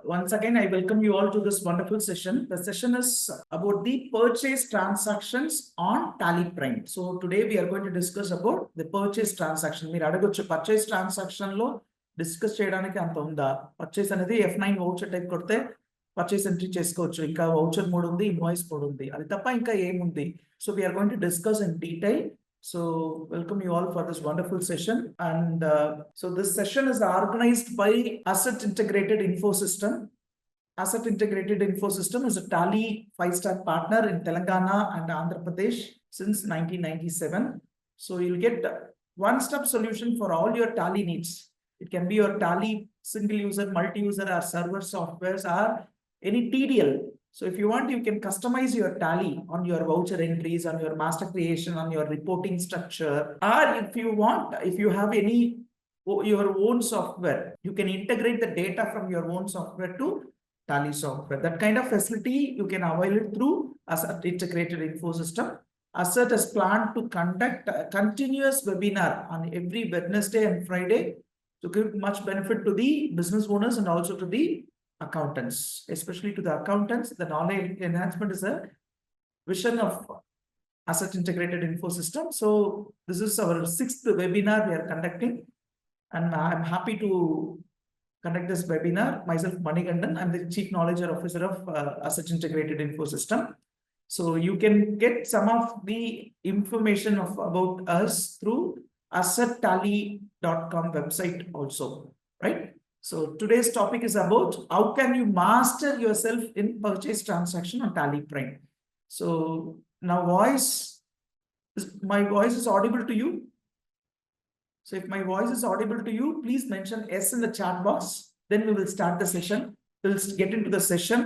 once again, I welcome you all to this wonderful session. The session is about the purchase transactions on TallyPrime. So today we are going to discuss about the purchase transaction. మీరు అడగొచ్చు purchase transaction లో discuss చేయడానికి అంత ఉందా? Purchase అనేది F9 voucher type కొడితే purchase entry చేసుకోవచ్చు. ఇంకా వౌచర్ మోడ్ ఉంది, ఇన్వాయిస్ మోడ్ ఉంది. అది తప్ప ఇంకా ఏముంది? So we are going to discuss in detail. So welcome you all for this wonderful session. And so this session is organized by Asset Integrated Info System. Asset Integrated Info System is a Tally 5-star partner in Telangana and Andhra Pradesh since 1997. So you'll get one-stop solution for all your Tally needs. It can be your Tally single user, multi-user, or server softwares, or any TDL. So if you want, you can customize your Tally on your voucher entries, on your master creation, on your reporting structure. Or if you want, if you have any your own software, you can integrate the data from your own software to Tally software. That kind of facility you can avail it through Asset Integrated Info System. Asset has planned to conduct a continuous webinar on every Wednesday and Friday to give much benefit to the business owners and also to the accountants, especially to the accountants. The knowledge enhancement is a vision of Asset Integrated Info System. So this is our 6th webinar we are conducting, and I'm happy to conduct this webinar. Myself, Manikandan, I'm the Chief Knowledge Officer of Asset Integrated Info System. So you can get some of the information about us through assettally.com website also, right? So today's topic is about how can you master yourself in purchase transaction on TallyPrime. So now my voice is audible to you. So if my voice is audible to you, please mention yes in the chat box. Then we will start the session. We'll get into the session.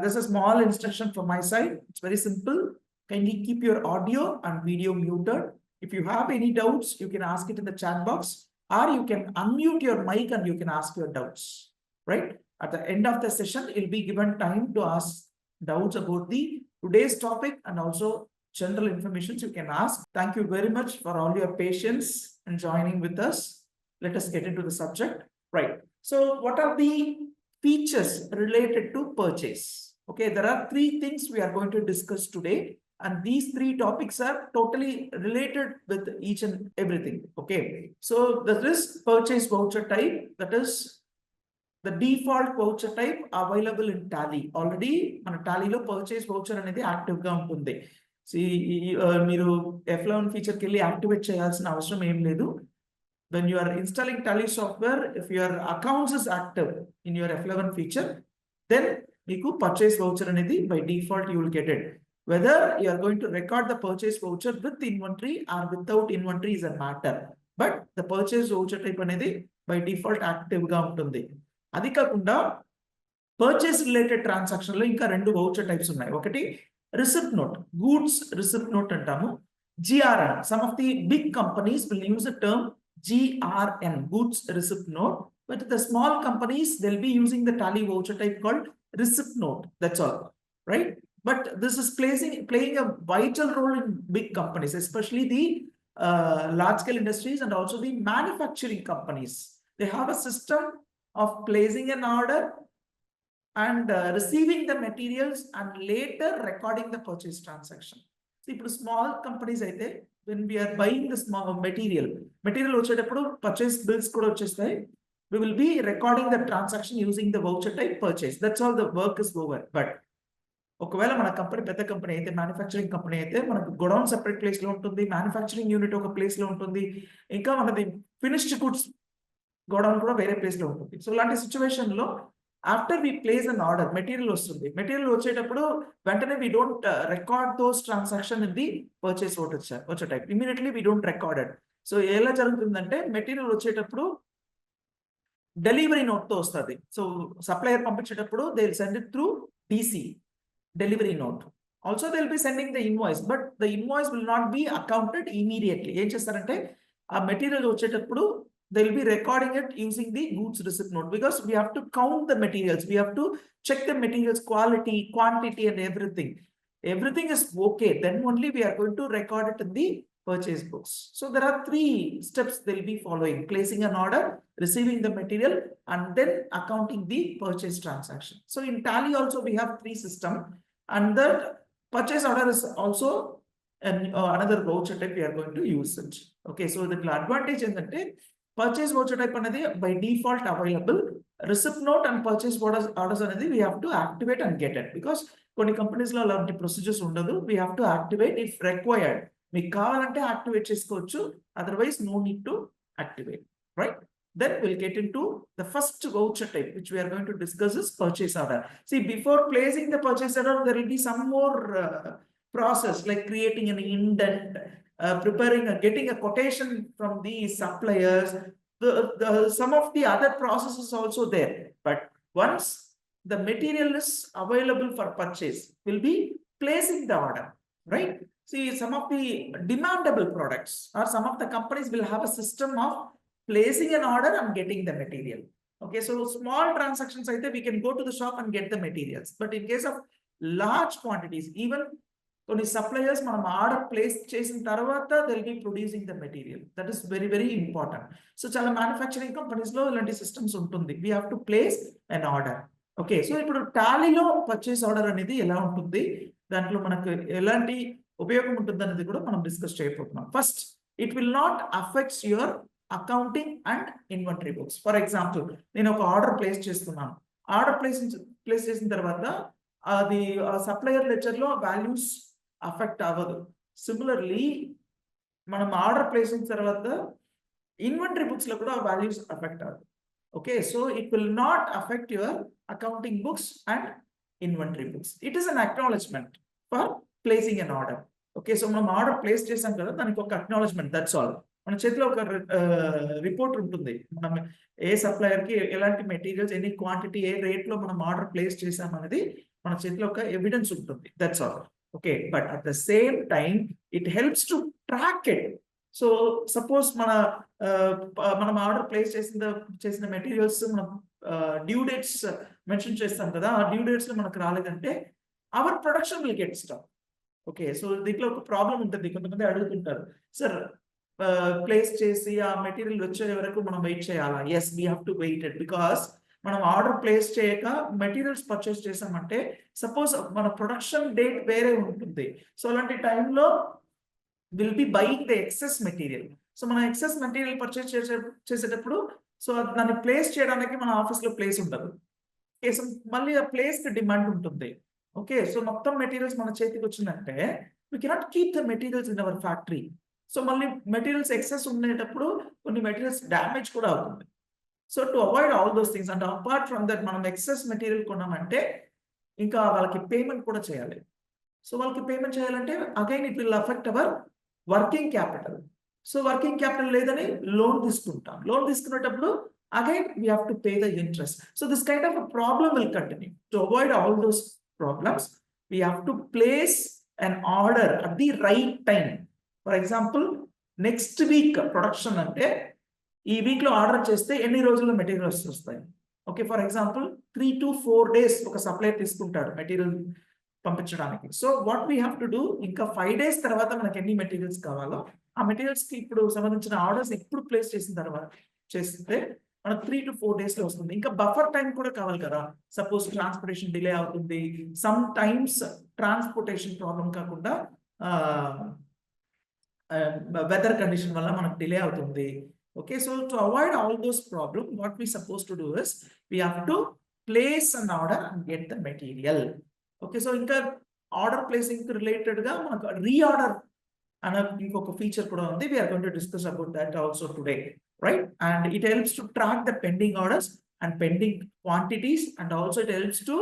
There's a small instruction from my side. It's very simple. Kindly keep your audio and video muted. If you have any doubts, you can ask it in the chat box, or you can unmute your mic and you can ask your doubts, right? At the end of the session, you'll be given time to ask doubts about the today's topic and also general information you can ask. Thank you very much for all your patience and joining with us. Let us get into the subject, right? So what are the features related to purchase? Okay, there are 3 things we are going to discuss today. And these 3 topics are totally related with each and everything. Okay, so there is purchase voucher type, that is the default voucher type available in Tally. Already మన టాలీలో purchase voucher అనేది active గా ఉంటుంది. మీరు F11 ఫీచర్కి వెళ్ళి activate చేయాల్సిన అవసరం ఏం లేదు. When you are installing Tally software, if your accounts is active in your F11 feature, then మీకు purchase voucher అనేది by default you will get it. Whether you are going to record the purchase voucher with inventory or without inventory is a matter. But the purchase voucher type అనేది by default active గా ఉంటుంది. అది కాకుండా purchase related transaction లో ఇంకా 2 voucher types ఉన్నాయి. ఒకటి receipt note, goods receipt note అంటాము. GRN, some of the big companies will use the term GRN, goods receipt note. But the small companies, they'll be using the Tally voucher type called receipt note. That's all, right? But this is playing a vital role in big companies, especially the large-scale industries and also the manufacturing companies. They have a system of placing an order and receiving the materials and later recording the purchase transaction. See, for small companies, when we are buying the small material వచ్చేటప్పుడు purchase bills కూడా వచ్చేస్తాయి. We will be recording the transaction using the voucher type purchase. That's all, the work is over. But ఒకవేళ మన company పెద్ద company అయితే, manufacturing company అయితే, మనకు godown separate place లో ఉంటుంది, మ్యానుఫ్యాక్చరింగ్ యూనిట్ ఒక ప్లేస్ లో ఉంటుంది, ఇంకా మనది ఫినిష్డ్ గుడ్స్ గోడౌన్ కూడా వేరే ప్లేస్ లో ఉంటుంది. సో ఇలాంటి సిచ్యువేషన్ లో after we place an order, material వస్తుంది. మెటీరియల్ వచ్చేటప్పుడు వెంటనే we don't record those transaction in the purchase voucher type. Immediately we don't record it. So ఎలా జరుగుతుందంటే మెటీరియల్ వచ్చేటప్పుడు డెలివరీ నోట్ తో వస్తుంది. సో సప్లయర్ పంపించేటప్పుడు they will send it through DC, delivery note. Also they'll be sending the invoice, but the invoice will not be accounted immediately. ఏం చేస్తారంటే ఆ material వచ్చేటప్పుడు they'll be recording it using the goods receipt note, because we have to count the materials, we have to check the materials quality, quantity and everything. Everything is okay, then only we are going to record it in the purchase books. So there are 3 steps they'll be following: placing an order, receiving the material, and then accounting the purchase transaction. So in Tally also we have 3 systems, and that purchase order is also another voucher type we are going to use it. Okay, so the advantage in that purchase voucher type another by default available. Receipt note and purchase orders another we have to activate and get it, because కొన్ని companies లో అలాంటి procedures ఉండదు. We have to activate if required. మీకు కావాలంటే activate చేసుకోవచ్చు, otherwise no need to activate, right? Then we'll get into the first voucher type which we are going to discuss is purchase order. See, before placing the purchase order there will be some more process like creating an indent, preparing getting a quotation from the suppliers. Some of the other processes also there, but once the material is available for purchase, will be placing the order, right? See, some of the demandable products or some of the companies will have a system of placing an order and getting the material. Okay, so small transactions either we can go to the shop and get the materials, but in case of large quantities, even కొన్ని suppliers మనం order place చేసిన తర్వాత they will be producing the material. That is very very important. So చాలా manufacturing companies లో ఇలాంటి systems ఉంటుంది. We have to place an order. Okay, so ఇప్పుడు టాలీలో purchase order అనేది ఎలా ఉంటుంది, దాంట్లో మనకు ఎలాంటి ఉపయోగం ఉంటుంది అనేది కూడా మనం డిస్కస్ చేయబోతున్నాం. First, it will not affects your accounting and inventory books. For example, నేను ఒక ఆర్డర్ ప్లేస్ చేస్తున్నాను. ఆర్డర్ ప్లేస్ చేసిన తర్వాత అది సప్లయర్ లెడ్జర్ లో వాల్యూస్ అఫెక్ట్ అవ్వదు. సిమిలర్లీ మనం ఆర్డర్ ప్లేస్ చేసిన తర్వాత ఇన్వెంటరీ బుక్స్ లో కూడా వాల్యూస్ అఫెక్ట్ అవ్వదు. Okay, so it will not affect your accounting books and inventory books. It is an acknowledgement for placing an order. Okay, so మనం order place చేసాం కదా, దానికి ఒక అక్నాలెడ్జ్మెంట్, దట్స్ ఆల్. మన చేతిలో ఒక రిపోర్ట్ ఉంటుంది, మనం ఏ సప్లయర్ కి ఎలాంటి మెటీరియల్స్, ఎన్ని క్వాంటిటీ, ఏ రేట్ లో మనం ఆర్డర్ ప్లేస్ చేసాం అనేది మన చేతిలో ఒక ఎవిడెన్స్ ఉంటుంది, that's all. Okay, but at the same time it helps to track it. So suppose మనం ఆర్డర్ ప్లేస్ చేసిన మెటీరియల్స్ మనం డ్యూ డేట్స్ మెన్షన్ చేస్తాం కదా, ఆ డ్యూ డేట్స్ లో మనకు రాలేదంటే our production will get stop. Okay, so దీంట్లో ఒక ప్రాబ్లం ఉంటుంది. కొంతమంది అడుగుతుంటారు, సార్ ప్లేస్ చేసి ఆ మెటీరియల్ వచ్చే వరకు మనం వెయిట్ చేయాలా? Yes, we have to wait it, because మనం ఆర్డర్ ప్లేస్ చేయక మెటీరియల్స్ పర్చేస్ చేసామంటే సపోజ్ మన ప్రొడక్షన్ డేట్ వేరే ఉంటుంది. సో అలాంటి టైంలో will be buying the excess material. So మన ఎక్సెస్ మెటీరియల్ పర్చేస్ చేసేటప్పుడు సో దాన్ని ప్లేస్ చేయడానికి మన ఆఫీస్ లో ప్లేస్ ఉండదు. మళ్ళీ ఆ ప్లేస్ కి డిమాండ్ ఉంటుంది. ఓకే, సో మొత్తం మెటీరియల్స్ మన చేతికి వచ్చిందంటే we cannot keep the materials in our factory. So మళ్ళీ మెటీరియల్స్ ఎక్సెస్ ఉండేటప్పుడు కొన్ని మెటీరియల్స్ డ్యామేజ్ కూడా అవుతుంది. So to avoid all those things, and apart from that మనం ఎక్సెస్ మెటీరియల్ కొన్నామంటే ఇంకా వాళ్ళకి పేమెంట్ కూడా చేయాలి. సో వాళ్ళకి పేమెంట్ చేయాలంటే again it will affect our working capital. So working capital లేదని లోన్ తీసుకుంటాం. లోన్ తీసుకునేటప్పుడు again we have to pay the interest. So this kind of problem will continue. To avoid all those problems we have to place an order at the right time. For example, next week production అంటే ఈ week లో order చేస్తే ఎన్ని రోజుల్లో materials వస్తాయి? Okay, for example 3 to 4 days ఒక supplier తీసుకుంటాడు material పంపించడానికి. So what we have to do, ఇంకా 5 days తర్వాత మనకి ఎన్ని మెటీరియల్స్ కావాలో ఆ మెటీరియల్స్ కి ఇప్పుడు సంబంధించిన ఆర్డర్స్ ఎప్పుడు ప్లేస్ చేసిన తర్వాత చేస్తే మనకు 3 to 4 days లో వస్తుంది. ఇంకా బఫర్ టైం కూడా కావాలి కదా. సపోజ్ ట్రాన్స్పోర్టేషన్ డిలే అవుతుంది, సమ్ టైమ్స్ ట్రాన్స్పోర్టేషన్ ప్రాబ్లం కాకుండా వెదర్ కండిషన్ వల్ల మనకు డిలే అవుతుంది. Okay, so to avoid all those problems, what we supposed to do is we have to place an order and get the material. Okay, so ఇంకా order placing related గా మనకు reorder అనే ఇంకొక feature కూడా ఉంది. We are going to discuss about that also today, right? And it helps to track the pending orders and pending quantities, and also it helps to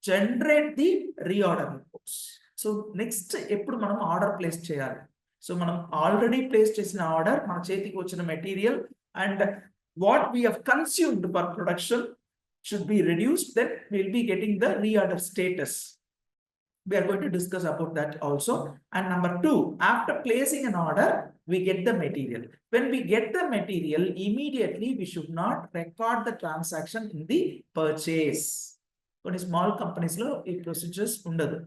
generate the reorder reports. So next, ఎప్పుడు మనం order place చేయాలి? So మనం already place చేసిన order, మన చేతికి వచ్చిన material and what we have consumed for production should be reduced, then will be getting the reorder status. We are going to discuss about that also. And number 2, after placing an order, we get the material. When we get the material, immediately we should not record the transaction in the purchase. కొన్ని small companies లో ఈ procedures ఉండదు.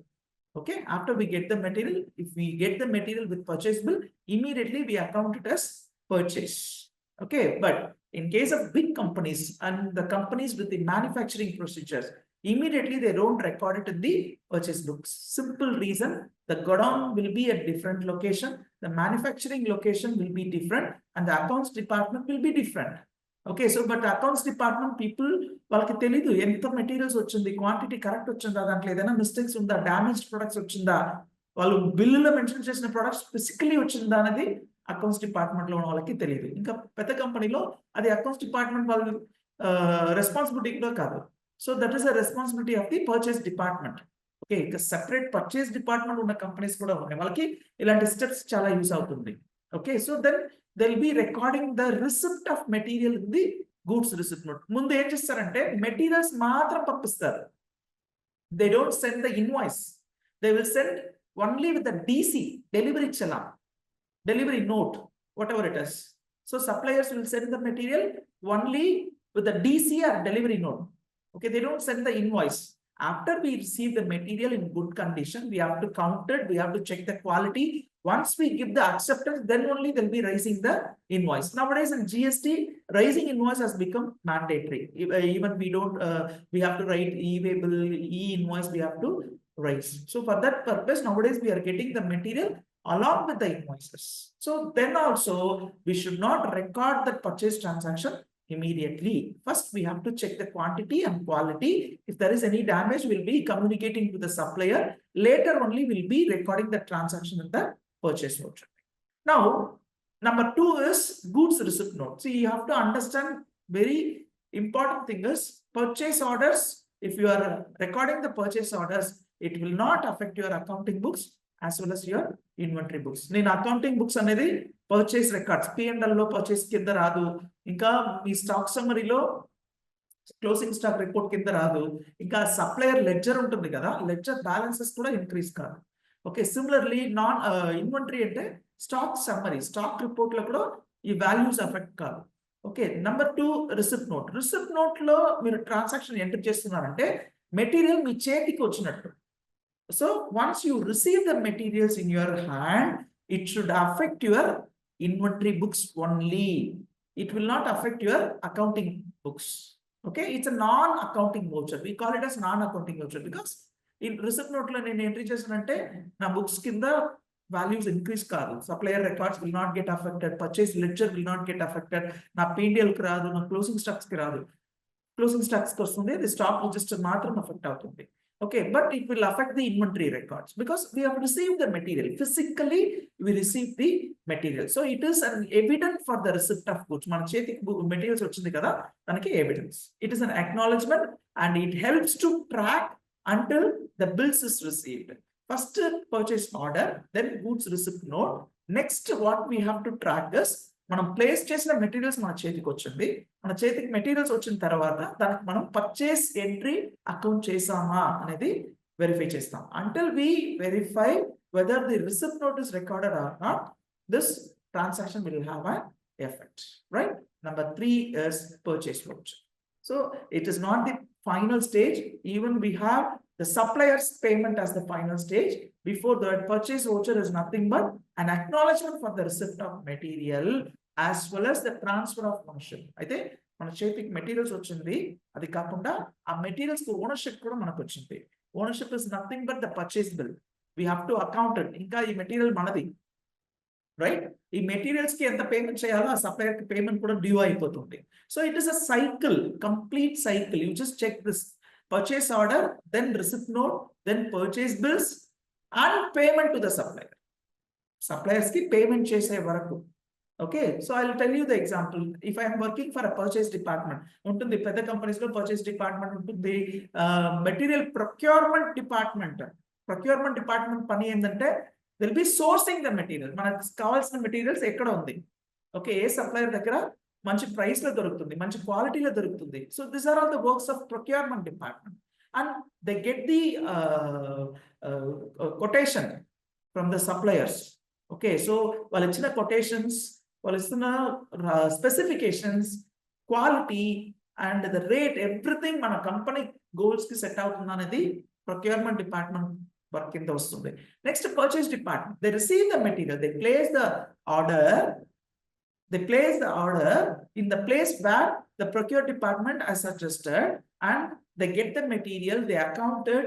Okay, after we get the material, if we get the material with purchase bill, immediately we account it as purchase. Okay, but In case of big companies and the companies with the manufacturing procedures, immediately they don't record it in the purchase books. Simple reason, the godown will be at different location, the manufacturing location will be different, and the accounts department will be different. Okay, so but accounts department people, వాళ్ళకి తెలీదు ఎంత materials వచ్చింది, quantity correct వచ్చిందా, దాంట్లో ఏదైనా mistakes ఉందా, damaged products వచ్చిందా, వాళ్ళు బిల్లులో మెన్షన్ చేసిన ప్రొడక్ట్స్ ఫిజికలీ వచ్చిందా అనేది అకౌంట్స్ డిపార్ట్మెంట్ లో ఉన్న వాళ్ళకి తెలియదు. ఇంకా పెద్ద కంపెనీలో అది అకౌంట్స్ డిపార్ట్మెంట్ వాళ్ళు రెస్పాన్సిబిలిటీ కూడా కాదు. So that is the responsibility of the purchase department. Okay, ఇంకా సెపరేట్ పర్చేస్ డిపార్ట్మెంట్ ఉన్న కంపెనీస్ కూడా ఉన్నాయి, వాళ్ళకి ఇలాంటి స్టెప్స్ చాలా యూస్ అవుతుంది. Okay, so then they'll be recording the receipt of material in the goods receipt note. ముందు ఏం చేస్తారంటే మెటీరియల్స్ మాత్రం పంపిస్తారు. They don't send the invoice. They will send only with the DC, delivery challan, delivery note, whatever it is. So suppliers will send the material only with the DC or delivery note. Okay, they don't send the invoice. After we receive the material in good condition, we have to count it, we have to check the quality. Once we give the acceptance, then only they'll be raising the invoice. Nowadays in GST, raising invoice has become mandatory. Even we don't, we have to write e-way bill, e-invoice, we have to raise. So for that purpose, nowadays we are getting the material along with the invoices. So then also, we should not record the purchase transaction immediately. First, we have to check the quantity and quality. If there is any damage, we'll be communicating to the supplier. Later only, we'll be recording the transaction in the purchase note. Now, number 2 is goods receipt note. See, you have to understand very important thing is purchase orders. If you are recording the purchase orders, it will not affect your accounting books as well as your inventory books. నేను accounting books అనేది purchase records P&L లో purchase కింద రాదు, ఇంకా మీ stock సమ్మరీలో closing stock report కింద రాదు, ఇంకా supplier ledger ఉంటుంది కదా, లెడ్జర్ బ్యాలెన్సెస్ కూడా ఇంక్రీజ్ కాదు. ఓకే, సిమిలర్లీ నాన్ ఇన్వెంటరీ అంటే స్టాక్ సమ్మరీ, స్టాక్ రిపోర్ట్ లో కూడా ఈ వాల్యూస్ అఫెక్ట్ కాదు. Okay, number 2 receipt note. Receipt note లో మీరు ట్రాన్సాక్షన్ ఎంటర్ చేస్తున్నారంటే మెటీరియల్ మీ చేతికి వచ్చినట్టు. So once you receive the materials in your hand, it should affect your inventory books only. It will not affect your accounting books. Okay, it's a non-accounting voucher. We call it as non-accounting voucher because in receipt note lo nenu entry chesanante na books kinda values increase kaadu, supplier records will not get affected, purchase ledger will not get affected, na P&L ki raadu, na closing stocks ki raadu. Closing stocks ki vastundi, the stock register matram affect avutundi. Okay, but it will affect the inventory records because we have received the material. Physically, we receive the material. So it is an evidence for the receipt of goods. మన చేతికి materials వచ్చింది కదా, దానికి evidence. It is an acknowledgement and it helps to track until the bills is received. First purchase order, then goods receipt note. Next, what we have to track is మనం place చేసిన materials మన చేతికి వచ్చింది, మన చేతికి materials వచ్చిన తర్వాత దానికి మనం పర్చేస్ ఎంట్రీ అకౌంట్ చేసామా అనేది వెరిఫై చేస్తాం. Until we verify whether the receipt note is recorded or not, this transaction will have an effect, right? Number 3 is purchase voucher. So it is not the final stage. Even we have the supplier's payment as the final stage. Before that, purchase voucher is nothing but an acknowledgement for the receipt of material as well as the transfer of ownership. అయితే మన చేతికి materials వచ్చింది, అది కాకుండా ఆ materials కి ownership కూడా మనకు వచ్చింది. Ownership is nothing but the purchase bill. We have to account it. ఇంకా ఈ మెటీరియల్ మనది, రైట్? ఈ మెటీరియల్స్ కి ఎంత పేమెంట్ చేయాలో ఆ సప్లయర్ కి పేమెంట్ కూడా డ్యూ అయిపోతుంది. So it is a cycle, complete cycle. You just check this purchase order, then receipt note, then purchase bills and payment to the supplier. Suppliers ki payment chese varaku. Okay, so I'll tell you the example. If I am working for a purchase department, untundi pedda companies lo purchase department untundi, material procurement department. Procurement department pani endante they'll be sourcing the material. Manaku kavalsina materials ekkada undi. Okay, ఏ supplier దగ్గర మంచి price లో దొరుకుతుంది, మంచి క్వాలిటీలో దొరుకుతుంది. So this are all the works of procurement department and they get the quotation from the suppliers. Okay, so వాళ్ళు ఇచ్చిన కొటేషన్స్, వాళ్ళు ఇస్తున్న specifications, quality and the rate, everything మన కంపెనీ గోల్స్ కి సెట్ అవుతుంది అనేది ప్రొక్యూర్మెంట్ డిపార్ట్మెంట్ వర్క్ కింద వస్తుంది. Next purchase department, they receive the material, they place the order. they place the order in the place where the procure department has suggested, and they get the material, they account it,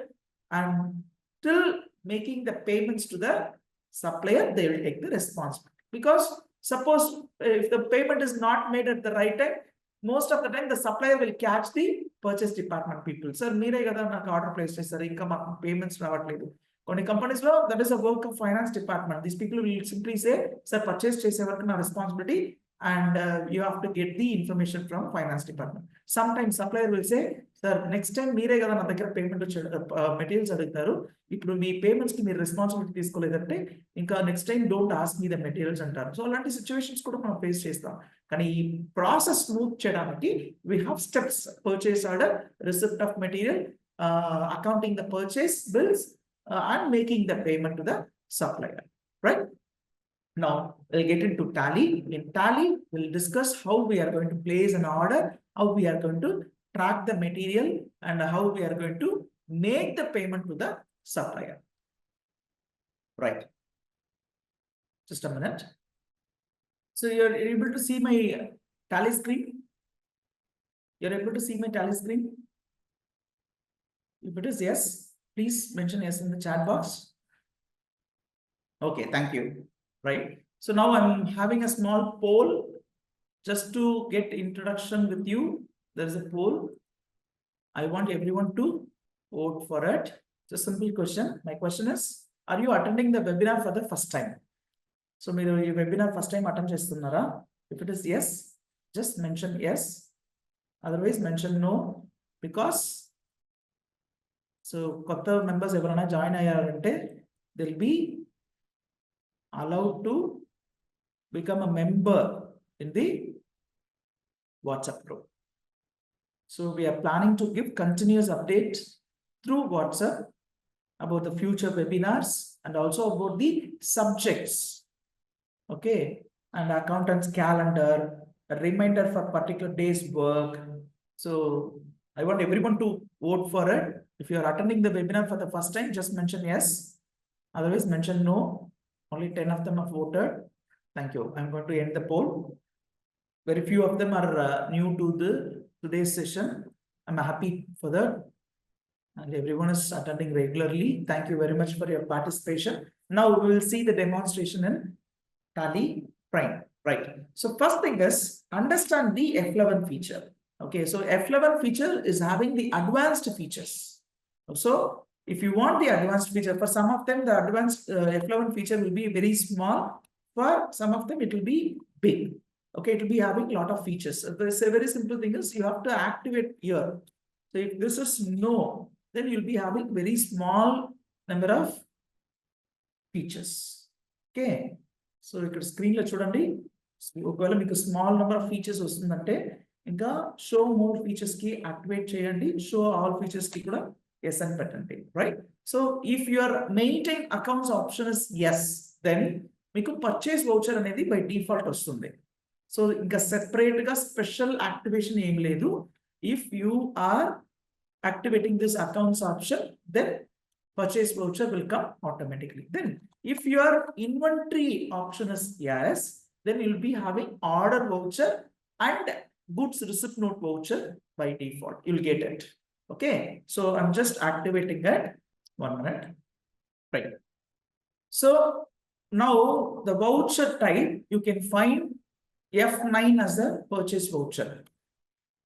and till making the payments to the supplier, they will take the responsibility. Because suppose if the payment is not made at the right time, most of the time the supplier will catch the purchase department people. Sir, meere kada naaku order place chesaru, inka maaku payments ravatledu. కొన్ని companies lo that is a work of finance department. These people will simply say, sir, purchase chese varaku na responsibility, and you have to get the information from finance department. Sometimes supplier will say, sir, next time meere kada na daggara payment materials adugtaru, ఇప్పుడు మీ payments కి మీరు responsibility తీసుకోలేదంటే ఇంకా next time don't ask me the materials అంటారు. So అలాంటి situations కూడా మనం face చేస్తాం. కానీ ఈ ప్రాసెస్ స్మూత్ చేయడానికి we have steps: purchase order, receipt of material, accounting the purchase bills, and making the payment to the supplier, right? Now we'll get into Tally. In Tally, we'll discuss how we are going to place an order, how we are going to track the material, and how we are going to make the payment to the supplier. Right. Just a minute. So you're able to see my Tally screen? You're able to see my Tally screen? If it is yes, please mention yes in the chat box. Okay, thank you. Right. So now I'm having a small poll just to get introduction with you. There is a poll. I want everyone to vote for it. It's a simple question. My question is, are you attending the webinar for the first time? So మీరు ఈ webinar first time attend చేస్తున్నారా? If it is yes, just mention yes. Otherwise mention no, because so కొత్త members ఎవరైనా join అయ్యారంటే they'll be allowed to become a member in the WhatsApp group. So we are planning to give continuous update through WhatsApp about the future webinars and also about the subjects. Okay, and accountant's calendar, a reminder for particular day's work. So I want everyone to vote for it. If you are attending the webinar for the first time, just mention yes. Otherwise mention no. Only 10 of them have voted. Thank you. I'm going to end the poll. Very few of them are new to today's session. I'm happy for that. And everyone is attending regularly. Thank you very much for your participation. Now we will see the demonstration in TallyPrime. Right. So first thing is understand the F11 feature. Okay. So F11 feature is having the advanced features. So if you want the advanced feature, for some of them, the advanced F11 feature will be very small. For some of them, it will be big. Okay, it will be having a lot of features. There's a very simple thing is you have to activate here. So if this is no, then you'll be having very small number of features. Okay, so you can screen lo chudandi. ఒకవేళ మీకు small number of features వస్తుందంటే ఇంకా show more features కి activate చేయండి, show all features కి కూడా yes అని పెట్టండి. Right. So if your maintain accounts option is yes, then మీకు పర్చేస్ వౌచర్ అనేది బై డిఫాల్ట్ వస్తుంది. సో ఇంకా సెపరేట్ గా స్పెషల్ యాక్టివేషన్ ఏం లేదు. If you are activating this accounts option, then purchase voucher will come automatically. Then if your inventory option is yes, then you'll be having order voucher and goods receipt note voucher by default. You'll get it. Okay, so I'm just activating that. 1 minute. Right. So now the voucher type, you can find F9 as a purchase voucher.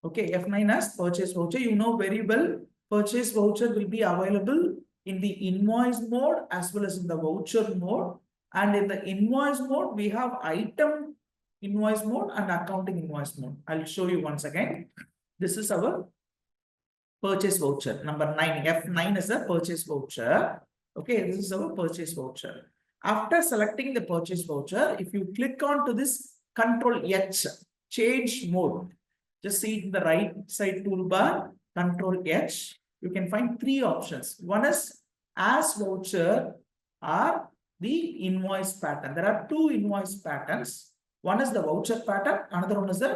Okay, F9 as purchase voucher. You know very well, purchase voucher will be available in the invoice mode as well as in the voucher mode. And in the invoice mode, we have item invoice mode and accounting invoice mode. I'll show you once again. This is our purchase voucher. Number 9, F9 is a purchase voucher. Okay, this is our purchase voucher. After selecting the purchase voucher, if you click on to this Control H, change mode, just see in the right side toolbar, Control H, you can find 3 options. One is as voucher or the invoice pattern. There are 2 invoice patterns. One is the voucher pattern, another one is the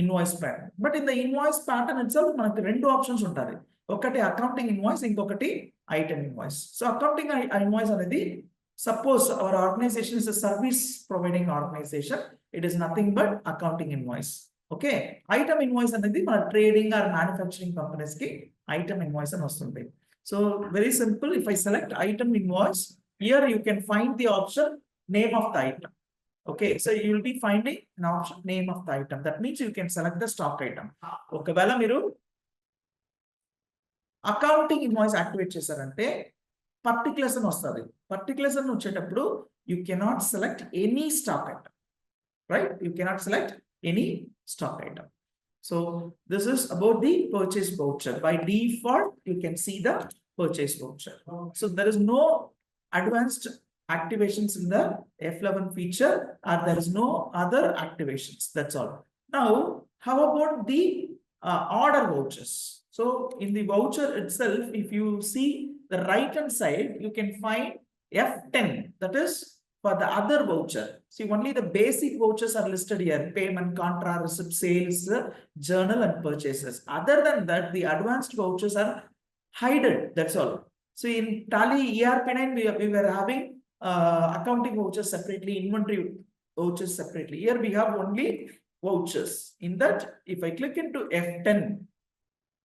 invoice pattern. But in the invoice pattern itself, మనకు 2 options ఉంటాయి. ఒకటి accounting invoice, ఇంకొకటి item invoice. So accounting invoice అనేది Suppose our organization is a service providing organization, it is nothing but accounting invoice. Okay, item invoice అనేది మన trading or manufacturing companies కి item invoice అని వస్తుంది. So very simple, if I select item invoice, here you can find the option name of the item. Okay, so you will be finding an option name of the item. That means you can select the stock item. ఒకవేళ మీరు accounting invoice activate చేశారంటే particulars అని వస్తుంది. Particulars అని వచ్చేటప్పుడు you cannot select any stock item, right? You cannot select any stock item. So this is about the purchase voucher. By default, you can see the purchase voucher. So there is no advanced activations in the F11 feature, or there is no other activations. That's all. Now, how about the order vouchers? So in the voucher itself, if you see the right hand side, you can find F10, that is for the other voucher. See, only the basic vouchers are listed here: payment, contra, receipt, sales, journal, and purchases. Other than that, the advanced vouchers are hidden. That's all. So in Tally ERP9, we were having accounting vouchers separately, inventory vouchers separately. Here we have only vouchers. In that, if I click into F10,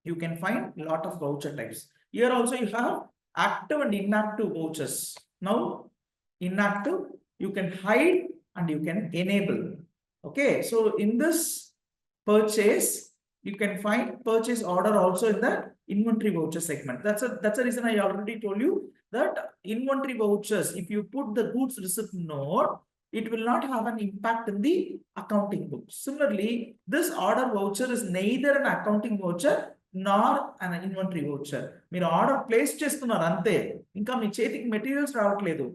you can find a lot of voucher types. Here also you have active and inactive vouchers. Now, inactive, you can hide and you can enable. Okay, so in this purchase, you can find purchase order also in the inventory voucher segment. That's a reason I already told you that inventory vouchers, if you put the goods receipt note, it will not have an impact in the accounting book. Similarly, this order voucher is neither an accounting voucher nor an inventory voucher. మీరు order place చేస్తున్నారు అంతే, ఇంకా మీ చేతికి materials రావట్లేదు.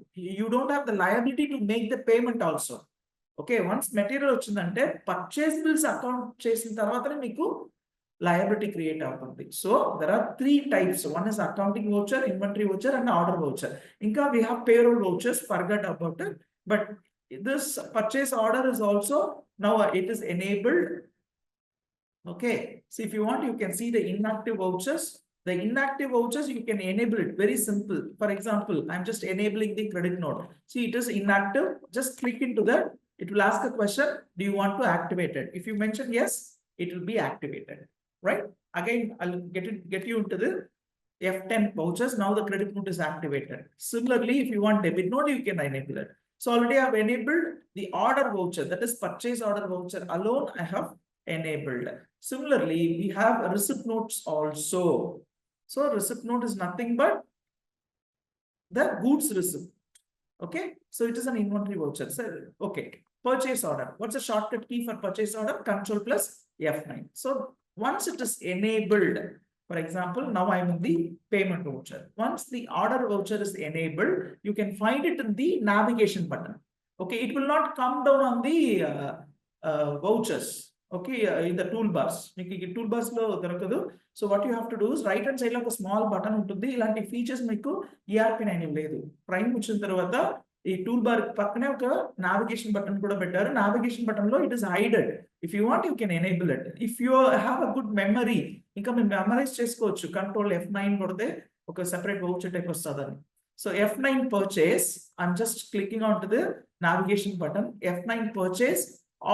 You don't have the liability to make the payment also. Okay, once material వచ్చిందంటే purchase bills account చేసిన తర్వాతనే మీకు liability create అవుతుంది. So there are three types. One is accounting voucher, inventory voucher, and order voucher. ఇంకా we have payroll vouchers, forget about it. But this purchase order is also now it is enabled. Okay, so if you want, you can see the inactive vouchers. The inactive vouchers, you can enable it. Very simple. For example, I'm just enabling the credit note. See, it is inactive. Just click into that. It will ask a question. Do you want to activate it? If you mention yes, it will be activated. Right? Again, I'll get you into the F10 vouchers. Now the credit note is activated. Similarly, if you want debit note, you can enable it. So already I've enabled the order voucher, that is purchase order voucher alone. I have enabled. Similarly, we have receipt notes also. So receipt note is nothing but the goods receipt. Okay, so it is an inventory voucher. So okay, purchase order. What's the shortcut key for purchase order? Control plus F9. So once it is enabled, for example, now I'm in the payment voucher. Once the order voucher is enabled, you can find it in the navigation button. Okay, it will not come down on the vouchers. Okay, in the toolbars. Toolbars lo darakadu. So what you have to do is right hand side lo a small button untundi. Ilanti features meeku ERP9 ivaledu. Prime vachin tarvata ఈ tool bar పక్కనే ఒక navigation button కూడా పెట్టారు. Navigation button లో it is హైడెడ్. If you want you can enable it. If you have a good memory, ఇంకా మీరు memorise చేసుకోవచ్చు. Control F9 కొడితే ఒక సెపరేట్ వౌచర్ టైప్ వస్తుందని. So F9 purchase, I'm just clicking onto the navigation button. F9 purchase,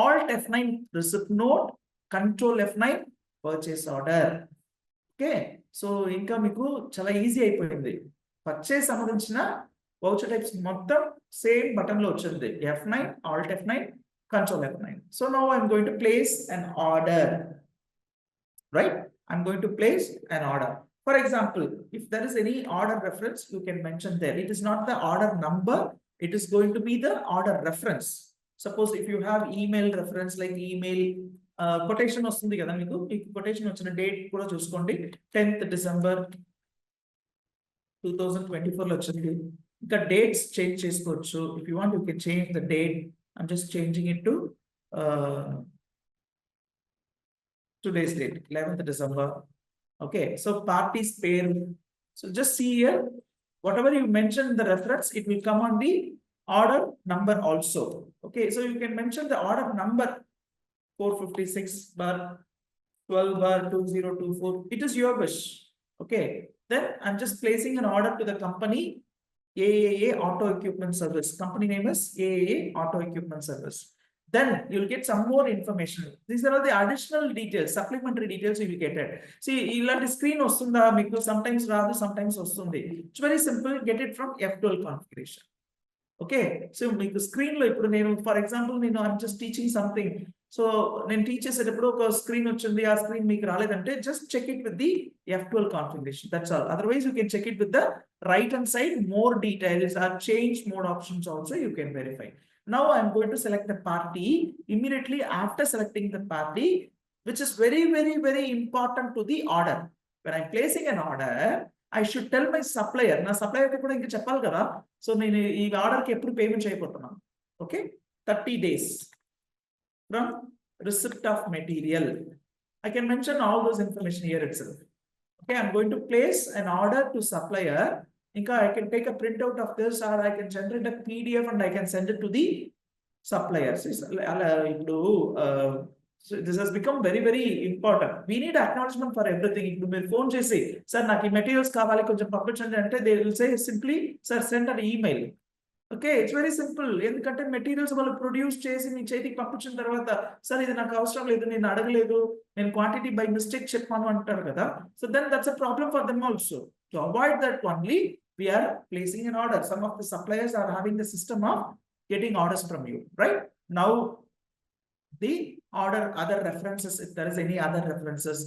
Alt F9 receipt note, Control F9 purchase order. Okay, so ఇంకా మీకు చాలా easy అయిపోయింది. పర్చేస్ సంబంధించిన వౌచర్ టైప్స్ మొత్తం same button లో వచ్చింది. F9, Alt F9, Control F9. So now I'm going to place an order. Right? I'm going to place an order. For example, if there is any order reference, you can mention there. It is not the order number. It is going to be the order reference. Suppose if you have email reference like email quotation వస్తుంది కదా, మీకు quotation వచ్చిన date కూడా చూసుకోండి. 10th December 2024 లో వచ్చింది. ఇంకా dates change చేసుకోవచ్చు. If you want you can change the date. I'm just changing it to today's date, 11th December. Okay, so parties pair. So just see here, whatever you mention in the reference, it will come on the order number also. Okay, so you can mention the order number 456/12/2024. It is your wish. Okay, then I'm just placing an order to the company AAA Auto Equipment Service. Company name is AAA Auto Equipment Service. Then you'll get some more information. These are all the additional details, supplementary details you will get it. See, ilanti screen ostunda meeku sometimes raadu, sometimes ostundi. It's very simple. Get it from F12 configuration. Okay, so మీకు screen లో ఇప్పుడు నేను for example I'm just teaching something. So నేను teach చేసేటప్పుడు ఒక screen వచ్చింది, ఆ screen మీకు రాలేదంటే just check it with the F12 configuration, that's all. Otherwise you can check it with the right hand side, more details or change mode options also you can verify. Now I'm going to select the party. Immediately after selecting the party, which is very, very, very important to the order. When I'm placing an order, I should tell my supplier. Na supplier ki kuda inka cheppali kada. So nenu ee order ki eppudu payment cheyapothunna. Okay, 30 days from receipt of material. I can mention all those information here itself. Okay, I'm going to place an order to supplier. I can take a printout of this, or I can generate a PDF and I can send it to the suppliers. So this has become very, very important. We need acknowledgement for everything. If you phone chesi, sir, naki materials kavali koncham panpinchandi ante, they will say simply, sir, send an email. Okay, it's very simple. ఎందుకంటే materials వాళ్ళు produce చేసి మీ చేతికి పంపించిన తర్వాత sir ఇది నాకు అవసరం లేదు, నేను అడగలేదు, నేను క్వాంటిటీ బై మిస్టేక్ చెప్పాను అంటారు కదా. So then that's a problem for them also. To avoid that only we are placing an order. Some of the suppliers are having the system of getting orders from you, right? Now the order, other references, if there is any other references,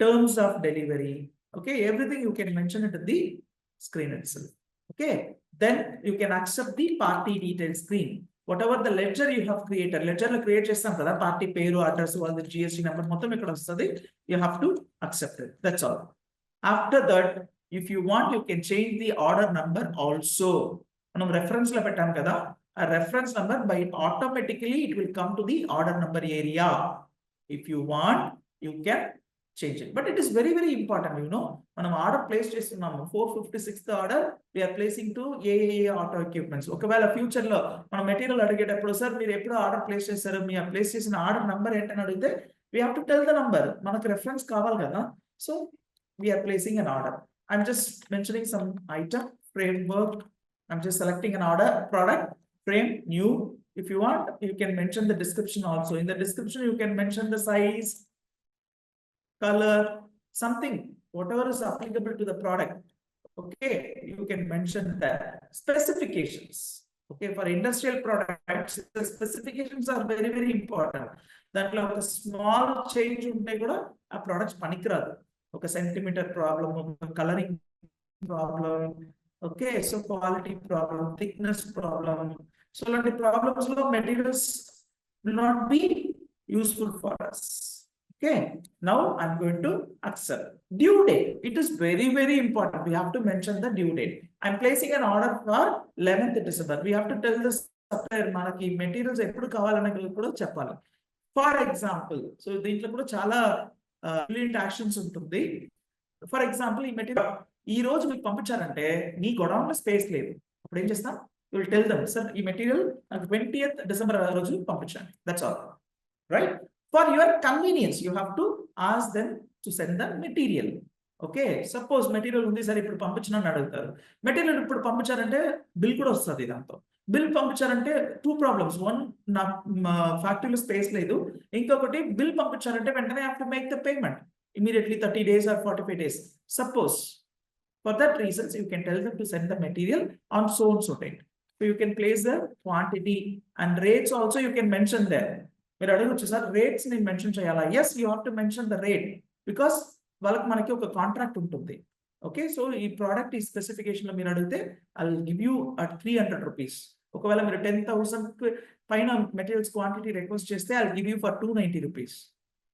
terms of delivery, okay, everything you can mention it in the screen itself. Okay, then you can accept the party detail screen. Whatever the ledger you have created, ledger lo create chestam kada, party పేరు, address, all the GST number మొత్తం ఇక్కడ వస్తది. You have to accept it. That's all. After that, if you want, you can change the order number also. మనం reference లో పెట్టాం కదా, a reference number, by automatically it will come to the order number area. If you want, you can change it, but it is very, very important. మనం order place చేస్తున్నాము, 456th order we are placing to AAA Auto Equipments. ఒకవేళ future లో మనం material అడిగేటప్పుడు, sir మీరు ఎప్పుడు order place చేశారు, మీ place చేసిన ఆర్డర్ నంబర్ ఏంటని అడిగితే we have to tell the number. మనకు రెఫరెన్స్ కావాలి కదా. So we are placing an order. I'm just mentioning some item, framework. I'm just selecting an order, product, frame, new. If you want, you can mention the description also. In the description, you can mention the size, color, something, whatever is applicable to the product. Okay, you can mention that. Specifications. Okay, for industrial products, the specifications are very, very important. దాంట్లో ఒక small change ఉంటే కూడా ఆ products పనికిరాదు. ఒక centimetre problem, ఒక colouring problem, okay, so quality problem, thickness problem, so ఇలాంటి problems లో materials will not be useful for us. Okay, now I'm going to accept. Due date, it is very, very important. We have to mention the due date. I'm placing an order for 11th December. We have to tell the supplier మనకి materials ఎప్పుడు కావాలనేది కూడా చెప్పాలి. For example, so దీంట్లో కూడా చాలా brilliant actions ఉంటుంది. For example, ఈ మెటీరియల్ ఈ రోజు మీకు పంపించారంటే మీ గొడౌన్ లో స్పేస్ లేదు, అప్పుడు ఏం చేస్తాం? You will tell them, sir ఈ మెటీరియల్ నాకు 20th December రోజు పంపించండి. That's all, right? For your convenience, you have to ask them to send the material. Okay, suppose material ఉంది సార్ ఇప్పుడు పంపించనని అడుగుతారు. మెటీరియల్ ఇప్పుడు పంపించారంటే బిల్ కూడా వస్తుంది. దాంతో బిల్ పంపించారంటే 2 ప్రాబ్లమ్స్. వన్, నా ఫ్యాక్టరీలో స్పేస్ లేదు. ఇంకొకటి, బిల్ పంపించారంటే వెంటనే have to make the payment immediately 30 days or 45 days. Suppose for that reasons, you can tell them to send the material on so and so date. So you can place the quantity and rates also you can mention there. మీరు అడగొచ్చు, sir rates నేను mention చేయాలా? Yes, you have to mention the rate, because వాళ్ళకి మనకి ఒక contract ఉంటుంది. Okay, so ఈ product ఈ స్పెసిఫికేషన్ లో మీరు అడిగితే I will give you at 300 rupees. ఒకవేళ మీరు 10,000 పైన మెటీరియల్స్ క్వాంటిటీ రిక్వెస్ట్ చేస్తే I will give you for 290 rupees.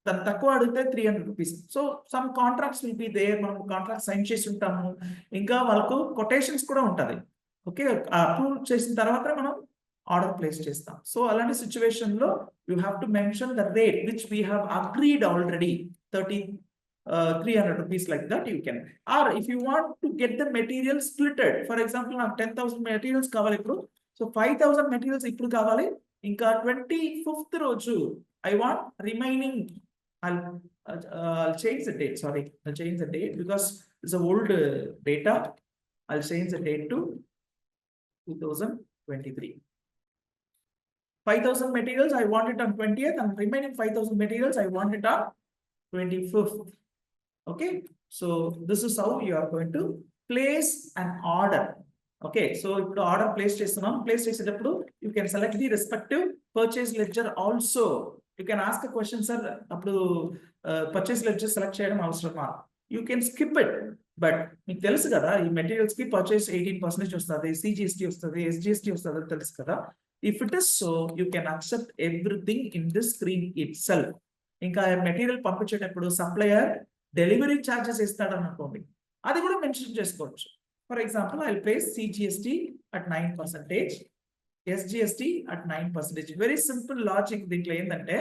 దాని తక్కువ అడిగితే 300 rupees. So some contracts will be there. మనం కాంట్రాక్ట్ సైన్ చేసి ఉంటాము, ఇంకా వాళ్ళకు కొటేషన్స్ కూడా ఉంటుంది. ఓకే, అప్రూవ్ చేసిన తర్వాత మనం ఆర్డర్ ప్లేస్ చేస్తాం. సో అలాంటి సిచ్యువేషన్ లో you have to mention the rate which we have agreed already, 300 rupees, like that you can. Or if you want to get the material splitted, for example నాకు 10,000 materials కావాలి ఇప్పుడు, so 5,000 materials ఇప్పుడు కావాలి, ఇంకా 25th రోజు I want remaining. I'll change the date. Sorry, I'll change the date because it's an old data. I'll change the date to 2023. 5,000 materials, I want it on 20th, and remaining 5,000 materials, I want it on 25th. Okay, so this is how you are going to place an order. Okay, so if the order place you can select the respective purchase ledger also. You can ask a question, sir, purchase ledger select cheyadam avasarama. You can skip it, but meeku telusu kada ee materials ki purchase 18% vastadi, CGST vastadi, SGST vastadi telusu kada. If it is so, you can accept everything in this screen itself. Inka material పంపించేటప్పుడు supplier delivery charges ఇస్తాడని అనుకోండి, అది కూడా mention చేసుకోవచ్చు. For example, I'll place CGST at 9%, SGST at 9%. Very simple logic దీంట్లో ఏంటంటే,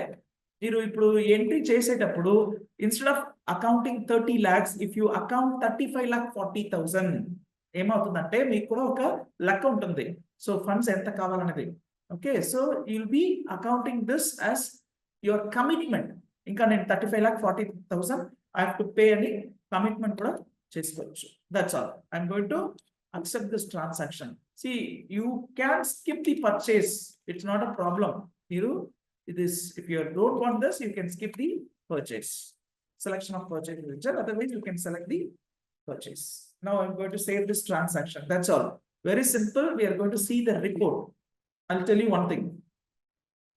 మీరు ఇప్పుడు entry చేసేటప్పుడు instead of accounting 30 lakhs, if you account 35,40,000, ఏమవుతుందంటే మీకు కూడా ఒక లెక్క ఉంటుంది. సో ఫండ్స్ ఎంత కావాలనేది. Okay, so you'll be accounting this as your commitment. ఇంకా నేను 35,40,000 I have to pay any commitment కూడా చేసుకోవచ్చు. That's all. I'm going to accept this transaction. See, you can skip the purchase. It's not a problem. If you don't want this, you can skip the purchase. Selection of purchase ledger. Otherwise, you can select the purchase. Now I'm going to save this transaction. That's all. Very simple. We are going to see the report. I'll tell you one thing.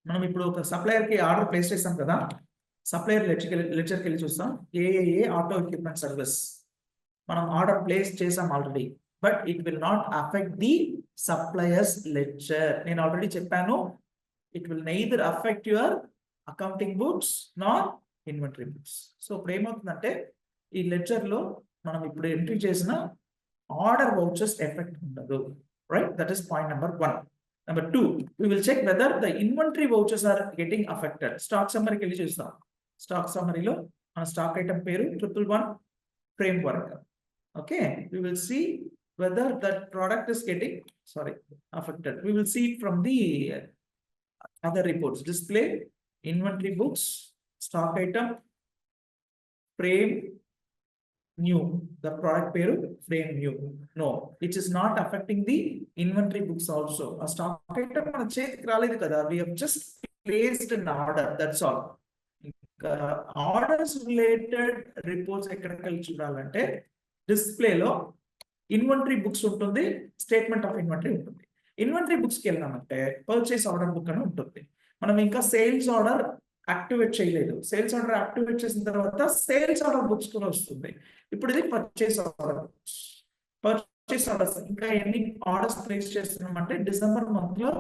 మనం ఇప్పుడు ఒక supplier కి order place చేస్తాం కదా, supplier లెడ్జర్కి వెళ్ళి చూస్తాం. ఏఏఏ auto equipment service మనం order place చేసాం already, but it will not affect the suppliers ledger. నేను ఆల్రెడీ చెప్పాను, it will neither affect your accounting books not inventory books. So ఇప్పుడు ఏమవుతుందంటే, ఈ లెడ్జర్ లో మనం ఇప్పుడు ఎంట్రీ చేసిన ఆర్డర్ వౌచర్స్ ఎఫెక్ట్ ఉండదు. Right, that is point number 1. Number 2, we will check whether the inventory vouchers are getting affected. Stock summary కి వెళ్ళి చూస్తాం. స్టాక్ సమ్మరీలో మన స్టాక్ ఐటమ్ పేరు 111 framework. Okay, we will see whether that product is getting affected. We will see from the other reports. Display, inventory books, stock item, frame new, the product పేరు frame new. No, it is not affecting the inventory books also. A stock item మన చేతికి రాలేదు కదా, we have just placed an order, that's all. Orders related reports ఎక్కడికి వెళ్ళి చూడాలంటే, డిస్ప్లేలో inventory books ఉంటుంది, స్టేట్మెంట్ ఆఫ్ ఇన్వెంటరీ ఉంటుంది. ఇన్వెంటరీ బుక్స్కి వెళ్ళామంటే పర్చేస్ ఆర్డర్ బుక్ అని ఉంటుంది. మనం ఇంకా సేల్స్ ఆర్డర్ యాక్టివేట్ చేయలేదు. సేల్స్ ఆర్డర్ యాక్టివేట్ చేసిన తర్వాత సేల్స్ ఆర్డర్ బుక్స్ కూడా వస్తుంది. ఇప్పుడు ఇది purchase order books. Purchase orders ఇంకా ఎన్ని ఆర్డర్స్ ప్లేస్ చేస్తున్నాం అంటే, డిసెంబర్ మంత్ లో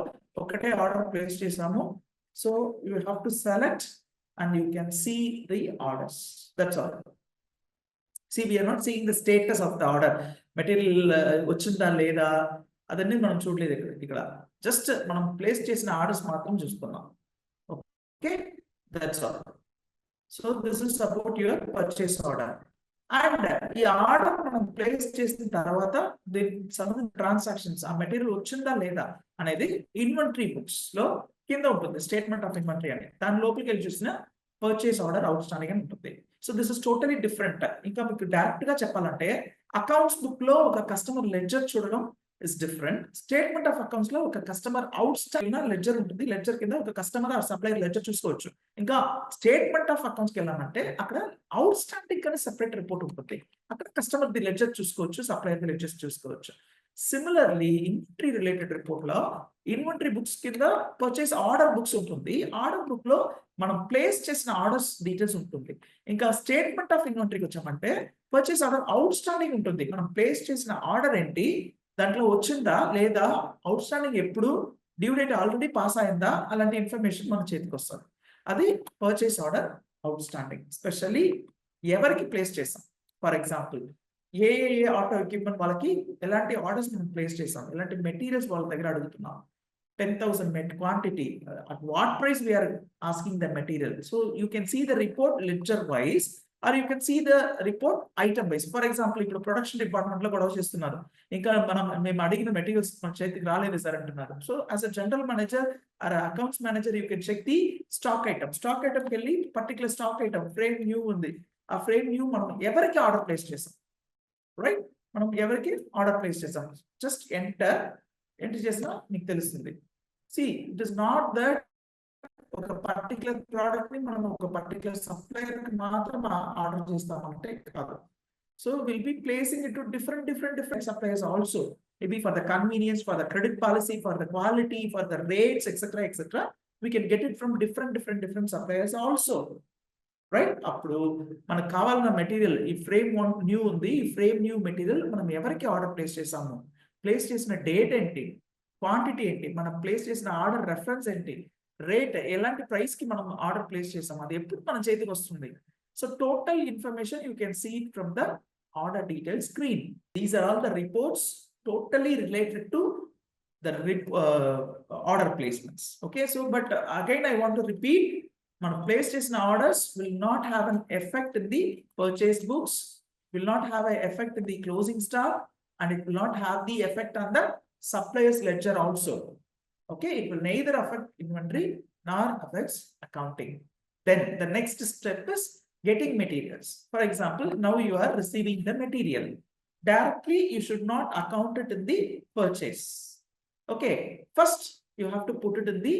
ఒకటే ఆర్డర్ ప్లేస్ చేసాము. So you have to select and you can see the orders. That's all. See, we are not seeing the status of the order. Material వచ్చిందా లేదా అదన్నీ మనం చూడలేదు ఇక్కడ. జస్ట్ మనం ప్లేస్ చేసిన ఆర్డర్స్ మాత్రం చూస్తున్నాం. Okay, that's all. So this is about your purchase order. And ఈ ఆర్డర్ మనం ప్లేస్ చేసిన తర్వాత సంబంధించిన ట్రాన్సాక్షన్స్, ఆ మెటీరియల్ వచ్చిందా లేదా అనేది ఇన్వెంటరీ బుక్స్ లో కింద ఉంటుంది, స్టేట్మెంట్ ఆఫ్ ఇన్వెంటరీ అని. దాని లోపలికి వెళ్ళి చూసిన పర్చేస్ ఆర్డర్ అవుట్ స్టాండింగ్ అని ఉంటుంది. So this is totally different. ఇంకా మీకు డైరెక్ట్ గా చెప్పాలంటే, అకౌంట్స్ బుక్ లో ఒక కస్టమర్ లెడ్జర్ చూడడం is different. Statement of accounts లో ఒక కస్టమర్ అవుట్ స్టాండింగ్ లెడ్జర్ ఉంటుంది. లెడ్జర్ కింద ఒక కస్టమర్ ఆర్ సప్లయర్ లెడ్జర్ చూసుకోవచ్చు. ఇంకా స్టేట్మెంట్ ఆఫ్ అకౌంట్స్కి వెళ్ళామంటే అక్కడ అవుట్ స్టాండింగ్ అని సెపరేట్ రిపోర్ట్ ఉంటుంది. అక్కడ కస్టమర్ ది లెడ్జర్ చూసుకోవచ్చు, సప్లయర్ ది లెడ్జర్స్ చూసుకోవచ్చు. సిమిలర్లీ ఇన్వెంటరీ రిలేటెడ్ రిపోర్ట్ లో ఇన్వెంటరీ బుక్స్ కింద పర్చేస్ ఆర్డర్ బుక్స్ ఉంటుంది. ఆర్డర్ బుక్ లో మనం ప్లేస్ చేసిన ఆర్డర్స్ డీటెయిల్స్ ఉంటుంది. ఇంకా స్టేట్మెంట్ ఆఫ్ ఇన్వెంటరీకి వచ్చామంటే పర్చేస్ ఆర్డర్ అవుట్ స్టాండింగ్ ఉంటుంది. మనం ప్లేస్ చేసిన ఆర్డర్ ఏంటి, దాంట్లో వచ్చిందా లేదా, అవుట్ స్టాండింగ్ ఎప్పుడు, డ్యూ డేట్ ఆల్రెడీ పాస్ అయిందా, అలాంటి ఇన్ఫర్మేషన్ మన చేతికి వస్తుంది. అది purchase order out standing. Specially ఎవరికి ప్లేస్ చేసాం, for example A auto equipment వాళ్ళకి ఎలాంటి ఆర్డర్స్ మనం ప్లేస్ చేసాం, ఎలాంటి మెటీరియల్స్ వాళ్ళ దగ్గర అడుగుతున్నాం, 10,000 met quantity, at what price we are asking the material. So you can see the report ledger wise, or you can see the report item wise. For example, ఇప్పుడు production department లో గొడవ చేస్తున్నారు, ఇంకా మేము అడిగిన మెటీరియల్స్ మన చేతికి రాలేదు సార్ అంటున్నారు. So as a general manager or accounts manager you can check the stock item. Stock ఐటమ్కి వెళ్ళి particular stock item frame new ఉంది, ఆ ఫ్రేమ్ న్యూ మనం ఎవరికి ఆర్డర్ ప్లేస్ చేసాం, రైట్, మనం ఎవరికి ఆర్డర్ ప్లేస్ చేసాం, జస్ట్ ఎంటర్ ఎంట్రీ చేసినా మీకు తెలుస్తుంది. See, it is not that ఒక పర్టికులర్ ప్రోడక్ట్ ని మనం ఒక పర్టికులర్ సప్లయర్ కి మాత్రం ఆర్డర్ చేస్తామంటే కాదు. So we'll be placing it to different suppliers also. Maybe for the convenience, for the credit policy, for the quality, for the rates, etc. We can get it from different suppliers also. Right. అప్పుడు మనకు కావాలన్న material ఈ frame new ఉంది, ఈ frame new material మనం ఎవరికి order place చేసాము, place చేసిన డేట్ ఏంటి, క్వాంటిటీ ఏంటి, మనం ప్లేస్ చేసిన ఆర్డర్ రెఫరెన్స్ ఏంటి, రేట్ ఎలాంటి ప్రైస్ కి మనం ఆర్డర్ ప్లేస్ చేసాము, అది ఎప్పుడు మన చేతికి వస్తుంది. So total information you can see it from the order detail screen. These are all the reports totally related to the order placements. Okay, so but again I want to repeat, మనం place చేసిన orders will not have an effect in the purchase books, will not have an effect in the closing stock, and it will not have the effect on the supplier's ledger also. Okay, it will neither affect inventory nor affects accounting. Then the next step is getting materials. For example, now you are receiving the material. Directly you should not account it in the purchase. Okay, first you have to put it in the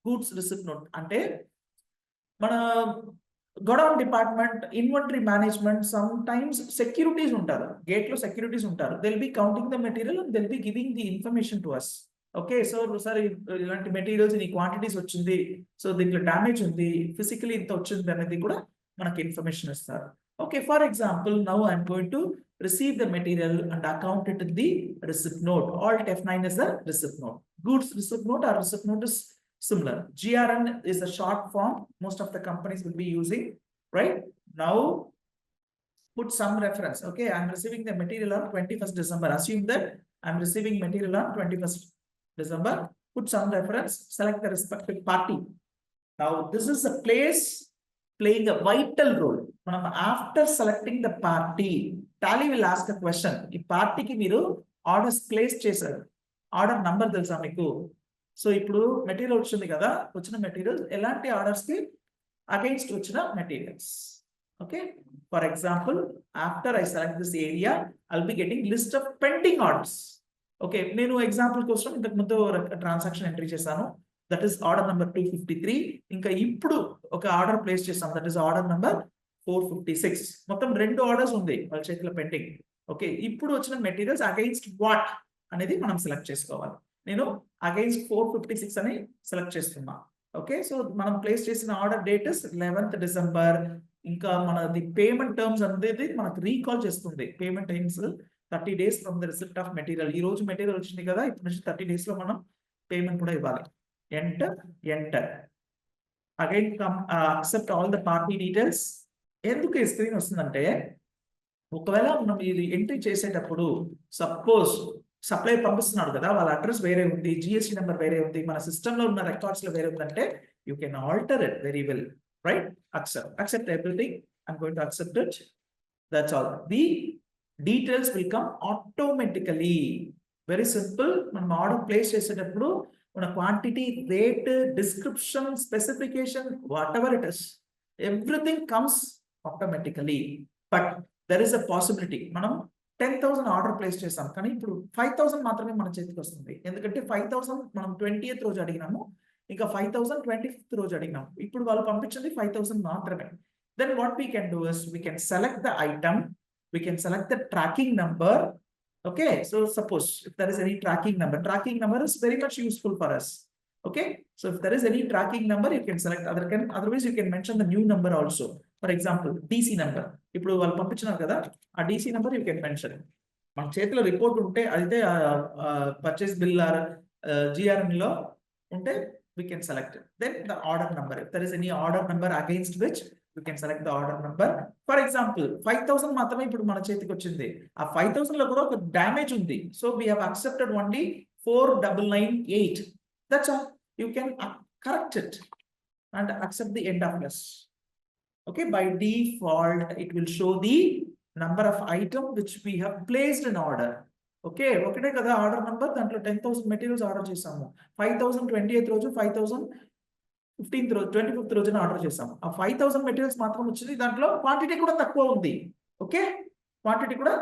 goods receipt note. Ante మన godown department, inventory management, sometimes securities ఉంటారు, gate లో securities ఉంటారు. They will be counting the material and they will be giving the information to us. Okay, so sir ఇలాంటి materials ఈ quantities వచ్చింది, so దీంట్లో damage ఉంది, physically ఇంత వచ్చింది అనేది కూడా మనకి ఇన్ఫర్మేషన్ ఇస్తారు. Okay, for example now I'm going to receive the material and account it in the receipt note. Alt F9 is the receipt note. Goods receipt note or receipt note is similar. GRN is a short form most of the companies will be using, right? Now put some reference. Okay, I'm receiving the material on 21st December. Assume that I'm receiving material on 21st December. Put some reference, select the respective party. Now this is a place playing a vital role. After selecting the party, Tally will ask a question. ఈ పార్టీకి మీరు orders place చేశారు, order number తెలుసా మీకు? So ఇప్పుడు material వచ్చింది కదా, వచ్చిన మెటీరియల్స్ ఎలాంటి ఆర్డర్స్ కి అగైన్స్ట్ వచ్చిన materials. Okay, for example after I select this area I'll be getting list of pending orders. Okay, నేను ఎగ్జాంపుల్ కోసం ఇంతకు ముందు ట్రాన్సాక్షన్ ఎంట్రీ చేశాను, దట్ ఈస్ ఆర్డర్ నెంబర్ 253. ఇంకా ఇప్పుడు ఒక ఆర్డర్ ప్లేస్ చేస్తాం, దట్ ఈస్ ఆర్డర్ నెంబర్ 456. మొత్తం 2 ఆర్డర్స్ ఉంది వాళ్ళ చేతిలో పెండింగ్. ఓకే, ఇప్పుడు వచ్చిన మెటీరియల్స్ అగైన్స్ట్ వాట్ అనేది మనం సెలెక్ట్ చేసుకోవాలి. నేను అగైన్స్ట్ 456 అని సెలెక్ట్ చేస్తున్నా. ఓకే, సో మనం ప్లేస్ చేసిన order date is 11th December. ఇంకా మనది పేమెంట్ టర్మ్స్ అనేది మనకు రీకాల్ చేస్తుంది. Payment times 30 days from the receipt of material. ఈ రోజు మెటీరియల్ వచ్చింది కదా, ఇప్పుడు నుంచి 30 days లో మనం పేమెంట్ కూడా ఇవ్వాలి. Enter again accept all the party details. ఎందుకు ఈ స్క్రీన్ వస్తుందంటే, ఒకవేళ మనం ఇది ఎంట్రీ చేసేటప్పుడు సపోజ్ సప్లయర్ పంపిస్తున్నాడు కదా, వాళ్ళ అడ్రస్ వేరే ఉంది, జిఎస్టీ నెంబర్ వేరే ఉంది, మన సిస్టమ్ లో ఉన్న రికార్డ్స్ లో వేరే ఉందంటే you can alter it very well, right? accept everything. I'm going to accept it. That's all. The details will come automatically. Very simple. మనం ఆర్డర్ ప్లేస్ చేసేటప్పుడు మన quantity, rate, description, specification, what ever it is, everything comes automatically. But there is a possibility, మనం 10,000 order place చేస్తాం కానీ ఇప్పుడు 5,000 మాత్రమే మన చేతికి వస్తుంది. ఎందుకంటే 5,000 మనం 20th రోజు అడిగినాము, ఇంకా 5,000 25th రోజు అడిగినాము, ఇప్పుడు వాళ్ళు పంపించింది 5,000 మాత్రమే. Then what we can do is we can select the item, we can select the tracking number. Okay, so suppose if there is any tracking number is very much useful for us. Okay, so if there is any tracking number you can select, otherwise you can mention the new number also. For example, DC number. ఇప్పుడు వాళ్ళు పంపించినారు కదా, ఆ DC number you can mention. మన చేతిలో report ఉంటే అయితే purchase bill are GRN లో ఉంటే we can select it. Then the order number, if there is any order number against which we can select the order number. For example, 5,000 మాత్రమే ఇప్పుడు మన చేతికి వచ్చింది, ఆ 5,000 లో కూడా ఒక డ్యామేజ్ ఉంది, so we have accepted only 4998. That's all. You can correct it and accept the end of list. Okay, by default it will show the number of item which we have placed in order. Okay, ఒకటే కదా order number, దాంట్లో 10,000 materials order చేసాము, 5,000 20th రోజు, 5,000 15th రోజు, 25th రోజున order చేసాము, ఆ 5,000 materials మాత్రం వచ్చింది, దాంట్లో క్వాంటిటీ కూడా తక్కువ ఉంది. ఓకే, క్వాంటిటీ కూడా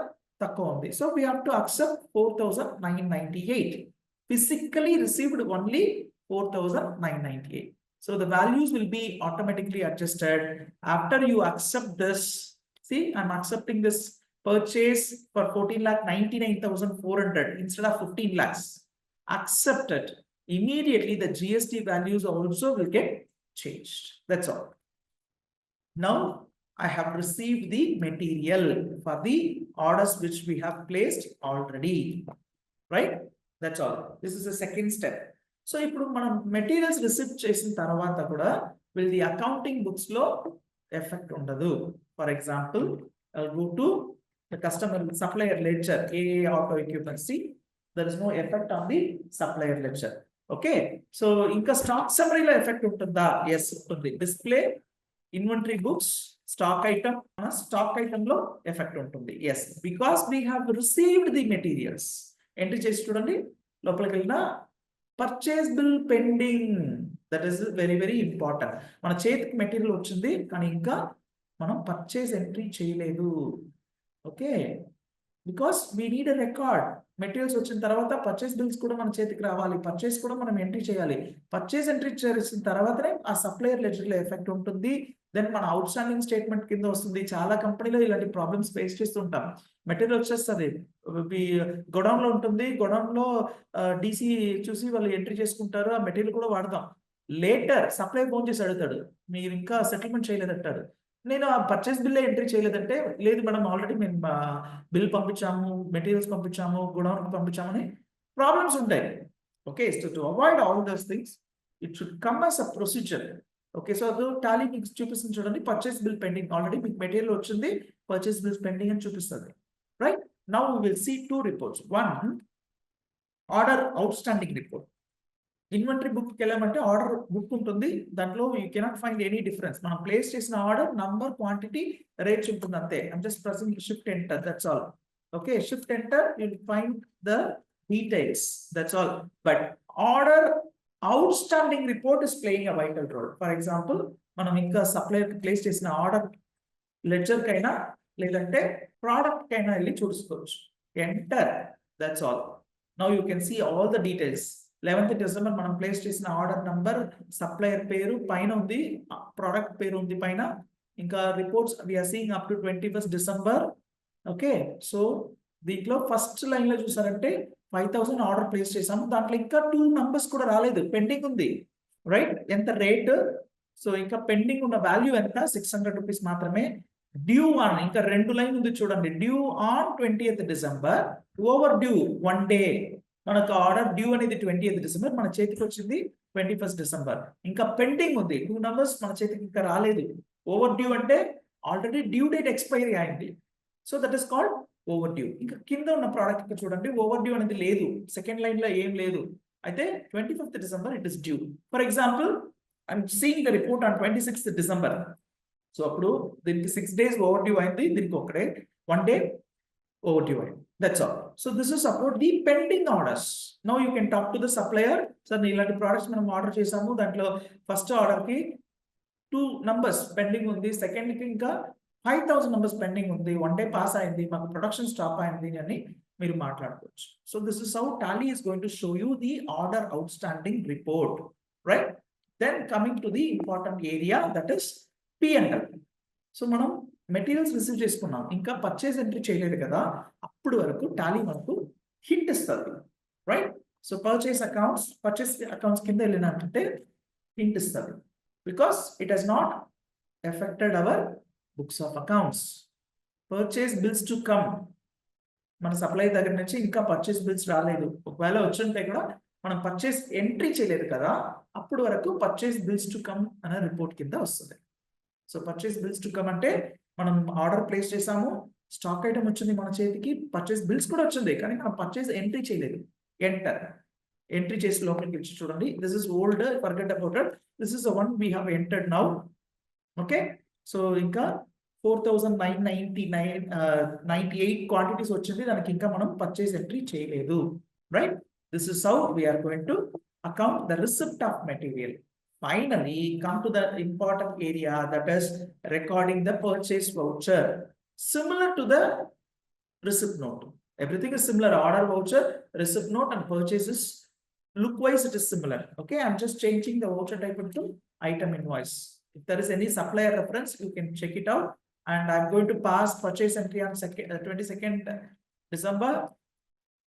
తక్కువ ఉంది, so we have to accept 4,998. physically received only 4,998. So the values will be automatically adjusted after you accept this. See, I'm accepting this purchase for 14,99,400 instead of 15 lakhs. Accept it. Immediately the GST values also will get changed. That's all. Now I have received the material for the orders which we have placed already, right? That's all. This is the second step. So if materials receipt chesin tarvata kuda will the accounting books lo effect undadu. For example, I'll go to the customer supplier ledger, AA auto occupancy. There is no effect on the supplier ledger. Okay. So inka stock summary lo effect untunda. Yes, undi. Display inventory books, stock item lo effect untundi. Yes, because we have received the materials. Entry chesi chudandi lopaliki velina purchase bill pending. That is very very important. Mana chethiki material ochindi kani inka manam purchase entry cheyaledu. Okay, because we need a record. Materials వచ్చిన తర్వాత purchase bills కూడా మన చేతికి రావాలి, purchase కూడా మనం entry చేయాలి. Purchase entry చేసిన తర్వాతనే ఆ సప్లయర్ లెడ్జర్ లో ఎఫెక్ట్ ఉంటుంది. దెన్ మన అవుట్ స్టాండింగ్ స్టేట్మెంట్ కింద వస్తుంది. చాలా కంపెనీలో ఇలాంటి ప్రాబ్లమ్స్ ఫేస్ చేస్తుంటాం. మెటీరియల్ వచ్చేస్తుంది, గోడౌన్ లో ఉంటుంది, గోడౌన్ లో డీసీ చూసి వాళ్ళు ఎంట్రీ చేసుకుంటారు, ఆ మెటీరియల్ కూడా వాడదాం. లేటర్ సప్లయర్ ఫోన్ చేసి అడుగుతాడు, మీరు ఇంకా సెటిల్మెంట్ చేయలేదంటాడు. నేను ఆ పర్చేస్ బిల్ ఎంట్రీ చేయలేదంటే, లేదు మేడం ఆల్రెడీ మేము బిల్ పంపించాము, మెటీరియల్స్ పంపించాము, గోడౌన్ పంపించామని ప్రాబ్లమ్స్ ఉంటాయి. Okay, so to avoid all those things it should come as a procedure. Okay, so అది టాలీ మీకు చూపిస్తుంది చూడండి. పర్చేస్ బిల్ పెండింగ్, ఆల్రెడీ మీకు మెటీరియల్ వచ్చింది, పర్చేస్ బిల్స్ పెండింగ్ అని చూపిస్తుంది. Right now we will see two reports. One, order outstanding report. Inventory book కి వెళ్ళామంటే ఆర్డర్ బుక్ ఉంటుంది, దాంట్లో you cannot find any difference. మనం ప్లేస్ చేసిన ఆర్డర్ నంబర్, క్వాంటిటీ, రేట్స్ ఉంటుంది అంతే. I'm just pressing shift enter, that's all. Okay, shift enter, you will find the details, that's all. But order outstanding report is playing a vital role. For example, మనం ఇంకా supplier కి place చేసిన order ledger కైనా లేదంటే product కైనా వెళ్ళి చూసుకోవచ్చు. Enter, that's all. Now you can see all the details. 11th December మనం ప్లేస్ చేసిన ఆర్డర్ నంబర్, సప్లయర్ పేరు పైన ఉంది, ప్రోడక్ట్ పేరు ఉంది పైన. ఇంకా reports we are seeing up to 21st December. Okay, so దీంట్లో ఫస్ట్ లైన్ లో చూసారంటే 5,000 ఆర్డర్ ప్లేస్ చేసాము, దాంట్లో ఇంకా 2 నంబర్స్ కూడా రాలేదు, పెండింగ్ ఉంది. రైట్, ఎంత రేట్, సో ఇంకా పెండింగ్ ఉన్న వాల్యూ ఎంత, 600 రూపీస్ మాత్రమే. డ్యూ ఆన్, ఇంకా 2 లైన్ ఉంది చూడండి. Due on 20th December, over due 1 day. మనకు ఆర్డర్ డ్యూ అనేది 20th December, మన చేతికి వచ్చింది 21st December. ఇంకా పెండింగ్ ఉంది 2 నంబర్స్ మన చేతికి ఇంకా రాలేదు. ఓవర్ డ్యూ అంటే ఆల్రెడీ డ్యూ డేట్ ఎక్స్పైరీ అయింది, so that is called over due. ఇంకా కింద ఉన్న ప్రోడక్ట్ చూడండి, ఓవర్ డ్యూ అనేది లేదు, సెకండ్ లైన్ లో ఏం లేదు. అయితే 25th December it is due. For example, I'm seeing the report on 26th December. So అప్పుడు దీనికి 6 days ఓవర్ డ్యూ అయింది, దీనికి ఒకటే 1 day overdue. That's all. So this is about the pending orders. Now you can talk to the supplier. Sir, ఇలాంటి products మనం order చేసాము, దాంట్లో first order కి 2 numbers పెండింగ్ ఉంది, సెకండ్ కి ఇంకా 5,000 numbers పెండింగ్ ఉంది, 1 day పాస్ అయింది, మాకు ప్రొడక్షన్ స్టాప్ అయింది అని మీరు మాట్లాడుకోవచ్చు. So this is how Tally is going to show you the order outstanding report, right? Then coming to the important area, that is P&L. So మనం materials receive చేసుకున్నాం, ఇంకా purchase entry చేయలేదు కదా, అప్పుడు వరకు టాలీ మనకు హింట్ ఇస్తుంది. Right, so purchase accounts కింద వెళ్ళినట్టే హింట్ ఇస్తుంది, because it has not affected our books of accounts. Purchase bills to come, మన సప్లై దగ్గర నుంచి ఇంకా పర్చేస్ బిల్స్ రాలేదు. ఒకవేళ వచ్చుంటే కూడా మనం పర్చేస్ ఎంట్రీ చేయలేదు కదా, అప్పుడు వరకు పర్చేస్ బిల్స్ టు కమ్ అనే రిపోర్ట్ కింద వస్తుంది. So purchase bills to come అంటే మనం ఆర్డర్ ప్లేస్ చేసాము, స్టాక్ ఐటమ్ వచ్చింది మన చేతికి, పర్చేస్ బిల్స్ కూడా వచ్చింది, కానీ మనం పర్చేస్ ఎంట్రీ చేయలేదు. ఎంటర్, ఎంట్రీ చేసి లోపలికి వచ్చి చూడండి. This is old, forget about it, this is the one we have entered now. Okay, so ఇంకా 4,998 క్వాంటిటీస్ వచ్చింది, దానికి ఇంకా మనం పర్చేస్ ఎంట్రీ చేయలేదు. Right, this is how we're going to account the receipt of material. Finally, come to the important area, that is recording the purchase voucher. Similar to the receipt note, everything is similar. Order voucher, receipt note and purchases look wise it is similar. Okay, I'm just changing the voucher type into item invoice. If there is any supplier reference, you can check it out. And I'm going to pass purchase entry on 22nd December.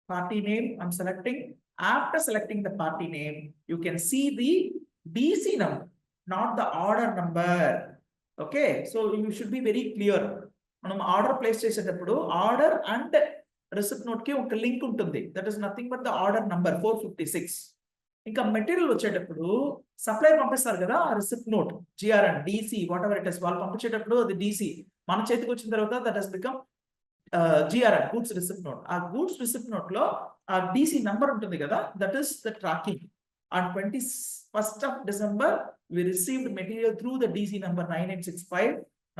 Party name I'm selecting. After selecting the party name, you can see the DC number, not the order number. Okay, so you should be very clear. మనం order place చేసేటప్పుడు order and receipt note కి ఒక link ఉంటుంది. That is nothing but the order number 456. ఇంకా material వచ్చేటప్పుడు supplier పంపిస్తారు కదా ఆ receipt note GRN DC whatever it is వాళ్ళు పంపించేటప్పుడు అది డిసి మన చేతికి వచ్చిన తర్వాత that has become GRN goods receipt note. ఆ goods receipt note లో ఆ DC number ఉంటుంది కదా, that is the tracking. On 21st of December, we received material through the DC number 9865.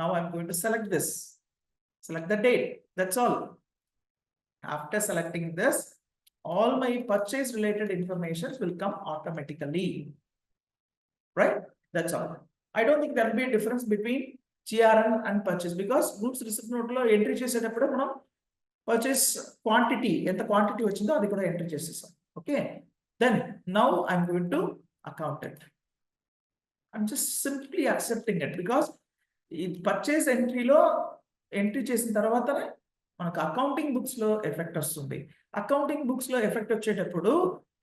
Now I'm going to select this. Select the date. That's all. After selecting this, all my purchase related information will come automatically. Right? That's all. I don't think there will be a difference between GRN and purchase because goods receipt note లో entry చేసేటప్పుడు మనం purchase quantity ఎంత quantity వచ్చిందో అది కూడా entry చేసేసాం. Okay, then now I'm going to account it. I'm just simply accepting it because ఈ purchase entryలో entry చేసిన తర్వాతనే మనకు అకౌంటింగ్ బుక్స్ లో ఎఫెక్ట్ వస్తుంది. అకౌంటింగ్ బుక్స్ లో ఎఫెక్ట్ వచ్చేటప్పుడు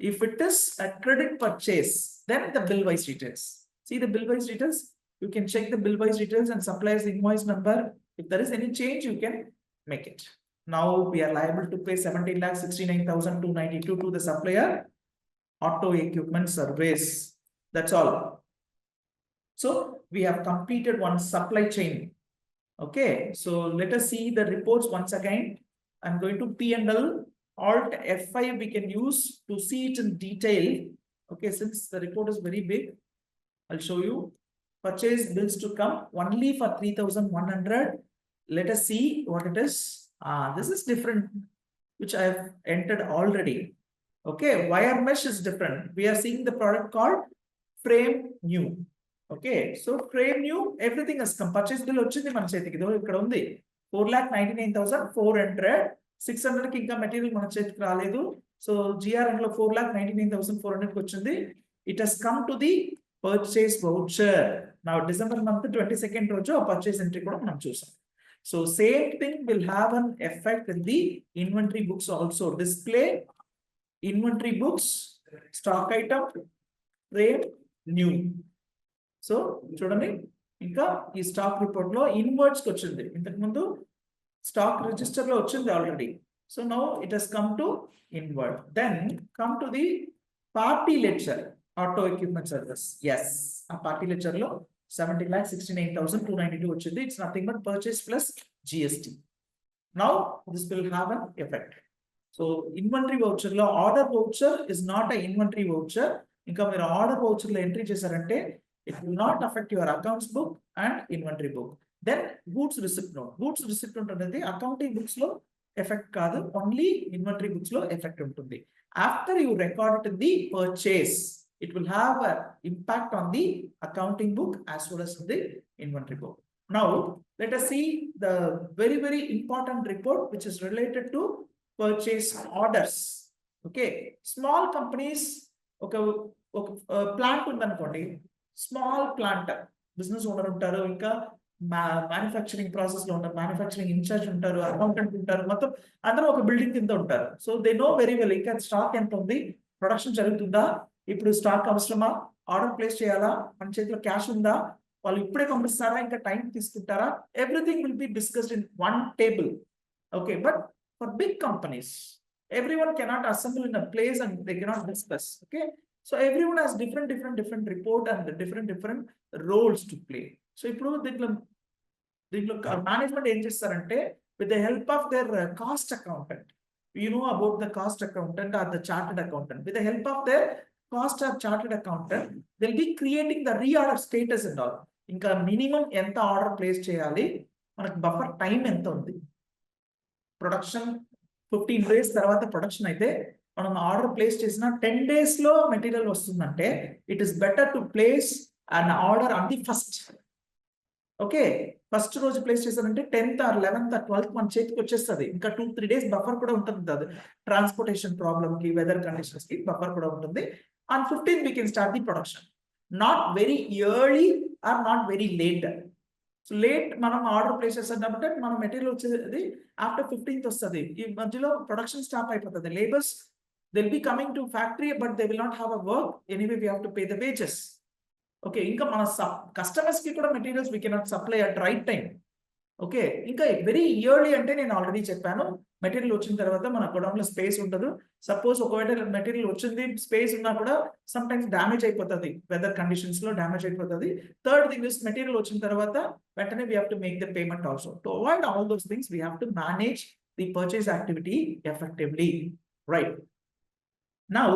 if it is a credit purchase, then the bill wise details. See the bill wise details. You can check the bill wise details and supplier's invoice number. If there is any change, you can make it. Now we are liable to pay 17,69,292 to the supplier auto equipment service. That's all. So we have completed one supply chain. Okay, so let us see the reports once again. I'm going to P&L. Alt F5 we can use to see it in detail. Okay, since the report is very big, I'll show you. Purchase bills to come only for 3,100. Let us see what it is. This is different, which I have entered already. Okay, wire mesh is different. We are seeing the product called frame new. Okay, so frame new, everything has come. Purchase bill వచ్చింది మన చేతికి ఇక్కడ ఉంది 4,99,400. 600 కి ఇంకా material మన చేతికి రాలేదు. సో GRN లో 4,99,400 కి వచ్చింది. It has come to the purchase voucher. Now December month 22nd రోజు ఆ purchase entry కూడా మనం చూసాం. So same thing will have an effect in the inventory books also. Display inventory books, stock item, frame new. So చూడండి ఇంకా ఈ stock report లో inverts కి వచ్చింది. ఇంతకు ముందు స్టాక్ రిజిస్టర్ లో వచ్చింది already. So now it has come to invert. Then come to the party ledger. Auto equipment service. Yes, a party ledger lo 17,69,292 వచ్చింది. It's nothing but purchase plus GST. Now this will have an effect. So inventory voucher lo order voucher is not a inventory voucher. ఇంకా మీరు order voucher లో entry చేశారంటే it will not affect your accounts book and inventory book. Then goods receipt note. Goods receipt note అనేది accounting books లో effect కాదు, only inventory books లో effect ఉంటుంది. After you record it in the purchase, it will have an impact on the accounting book as well as the inventory book. Now let us see the very very important report which is related to purchase orders. Okay, small companies, ఒక plant ఉందనుకోండి, small plant business owner ఉంటారు, ఇంకా manufacturing process లో ఉంటారు, manufacturing incharge ఉంటారు, accountant ఉంటారు, మొత్తం అందరూ ఒక బిల్డింగ్ కింద ఉంటారు. So they know very well ఇంకా స్టాక్ ఎంత ఉంది, ప్రొడక్షన్ జరుగుతుందా, ఇప్పుడు స్టాక్ అవసరమా, ఆర్డర్ ప్లేస్ చేయాలా, మన చేతిలో క్యాష్ ఉందా, వాళ్ళు ఇప్పుడే పంపిస్తారా, ఇంకా టైం తీసుకుంటారా, everything will be discussed in one table. Okay, but for big companies everyone cannot assemble in a place and they cannot discuss. Okay, so everyone has different report and different roles to play. So ఇప్పుడు దీంట్లో management ఏం చేస్తారంటే with the help of their cost accountant, you know about the cost accountant or the chartered accountant, with the help of their cost or chartered accountant they'll be creating the reorder status and all. ఇంకా minimum ఎంత order place చేయాలి, మనకు buffer time ఎంత ఉంది, production 15 days తర్వాత production అయితే మనం order place చేసిన 10 days లో మెటీరియల్ వస్తుందంటే it is better to place an order on the first. Okay, first రోజు ప్లేస్ చేశారంటే 10th are 11th are 12th మన చేతికి వచ్చేస్తుంది. ఇంకా 2-3 days బఫర్ కూడా ఉంటుంది. అది ట్రాన్స్పోర్టేషన్ ప్రాబ్లమ్ కి, వెదర్ కండిషన్స్ కి బఫర్ కూడా ఉంటుంది. On 15th we can start the production. Not very early or not very late. So late మనం ఆర్డర్ ప్లేస్ చేసేటప్పుడు మన మెటీరియల్ వచ్చేది ఆఫ్టర్ 15th వస్తుంది. ఈ మధ్యలో ప్రొడక్షన్ స్టాప్ అయిపోతుంది. Labours they'll be coming to factory but they will not have a work. Anyway we have to pay the wages. Okay, ఇంకా మన కస్టమర్స్ కి కూడా materials we cannot supply at right time. Okay, ఇంకా very early అంటే నేను already చెప్పాను, material వచ్చిన తర్వాత మన గోడౌన్ లో స్పేస్ ఉండదు. సపోజ్ ఒకవేళ మెటీరియల్ వచ్చింది, స్పేస్ ఉన్నా కూడా సమ్ టైమ్స్ డ్యామేజ్ అయిపోతుంది, వెదర్ కండిషన్స్ లో డ్యామేజ్ అయిపోతుంది. థర్డ్ థింగ్ ఇస్ మెటీరియల్ వచ్చిన తర్వాత వెంటనే we have to make the payment also. To avoid all those things we have to manage the purchase activity effectively. Right now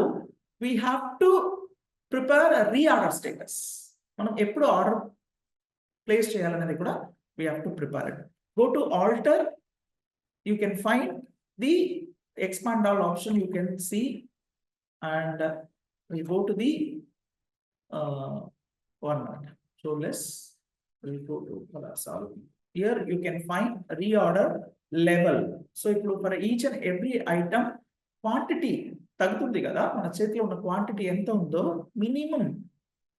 we have to prepare reorder status. మనం ఎప్పుడు order place చేయాలనేది కూడా we have to prepare it. Go to alter, you can find the expand all option, you can see, and we'll go to the one minute. So we'll go to solve. Here you can find reorder level. So if you for each and every item quantity తగ్గుతుంది కదా, మన చేతిలో ఉన్న quantity ఎంత ఉందో, minimum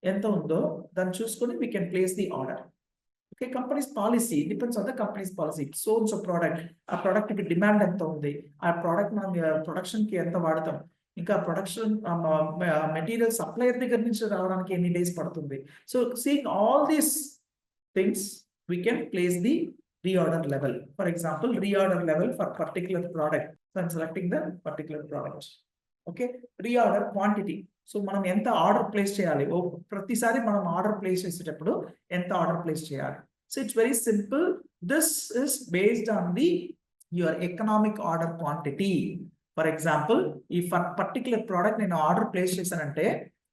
ఎంత ఉందో దాన్ని చూసుకొని we can place the order. Okay, company's policy depends on the company's policy. So and so product, ఆ product కి డిమాండ్ ఎంత ఉంది, ఆ product మనం ప్రొడక్షన్ కి ఎంత వాడతాం, ఇంకా ప్రొడక్షన్ మెటీరియల్ సప్లయర్ దగ్గర నుంచి రావడానికి ఎన్ని డేస్ పడుతుంది. So seeing all these things we can place the reorder level. For example, reorder level for particular product. So I'm selecting the particular product. Okay, reorder quantity. So మనం ఎంత order place చేయాలి, ప్రతిసారి మనం order place చేసేటప్పుడు ఎంత order place చేయాలి. So it's very simple. This is based on the your economic order quantity. For example, ఈ particular product నేను ఆర్డర్ ప్లేస్ చేశానంటే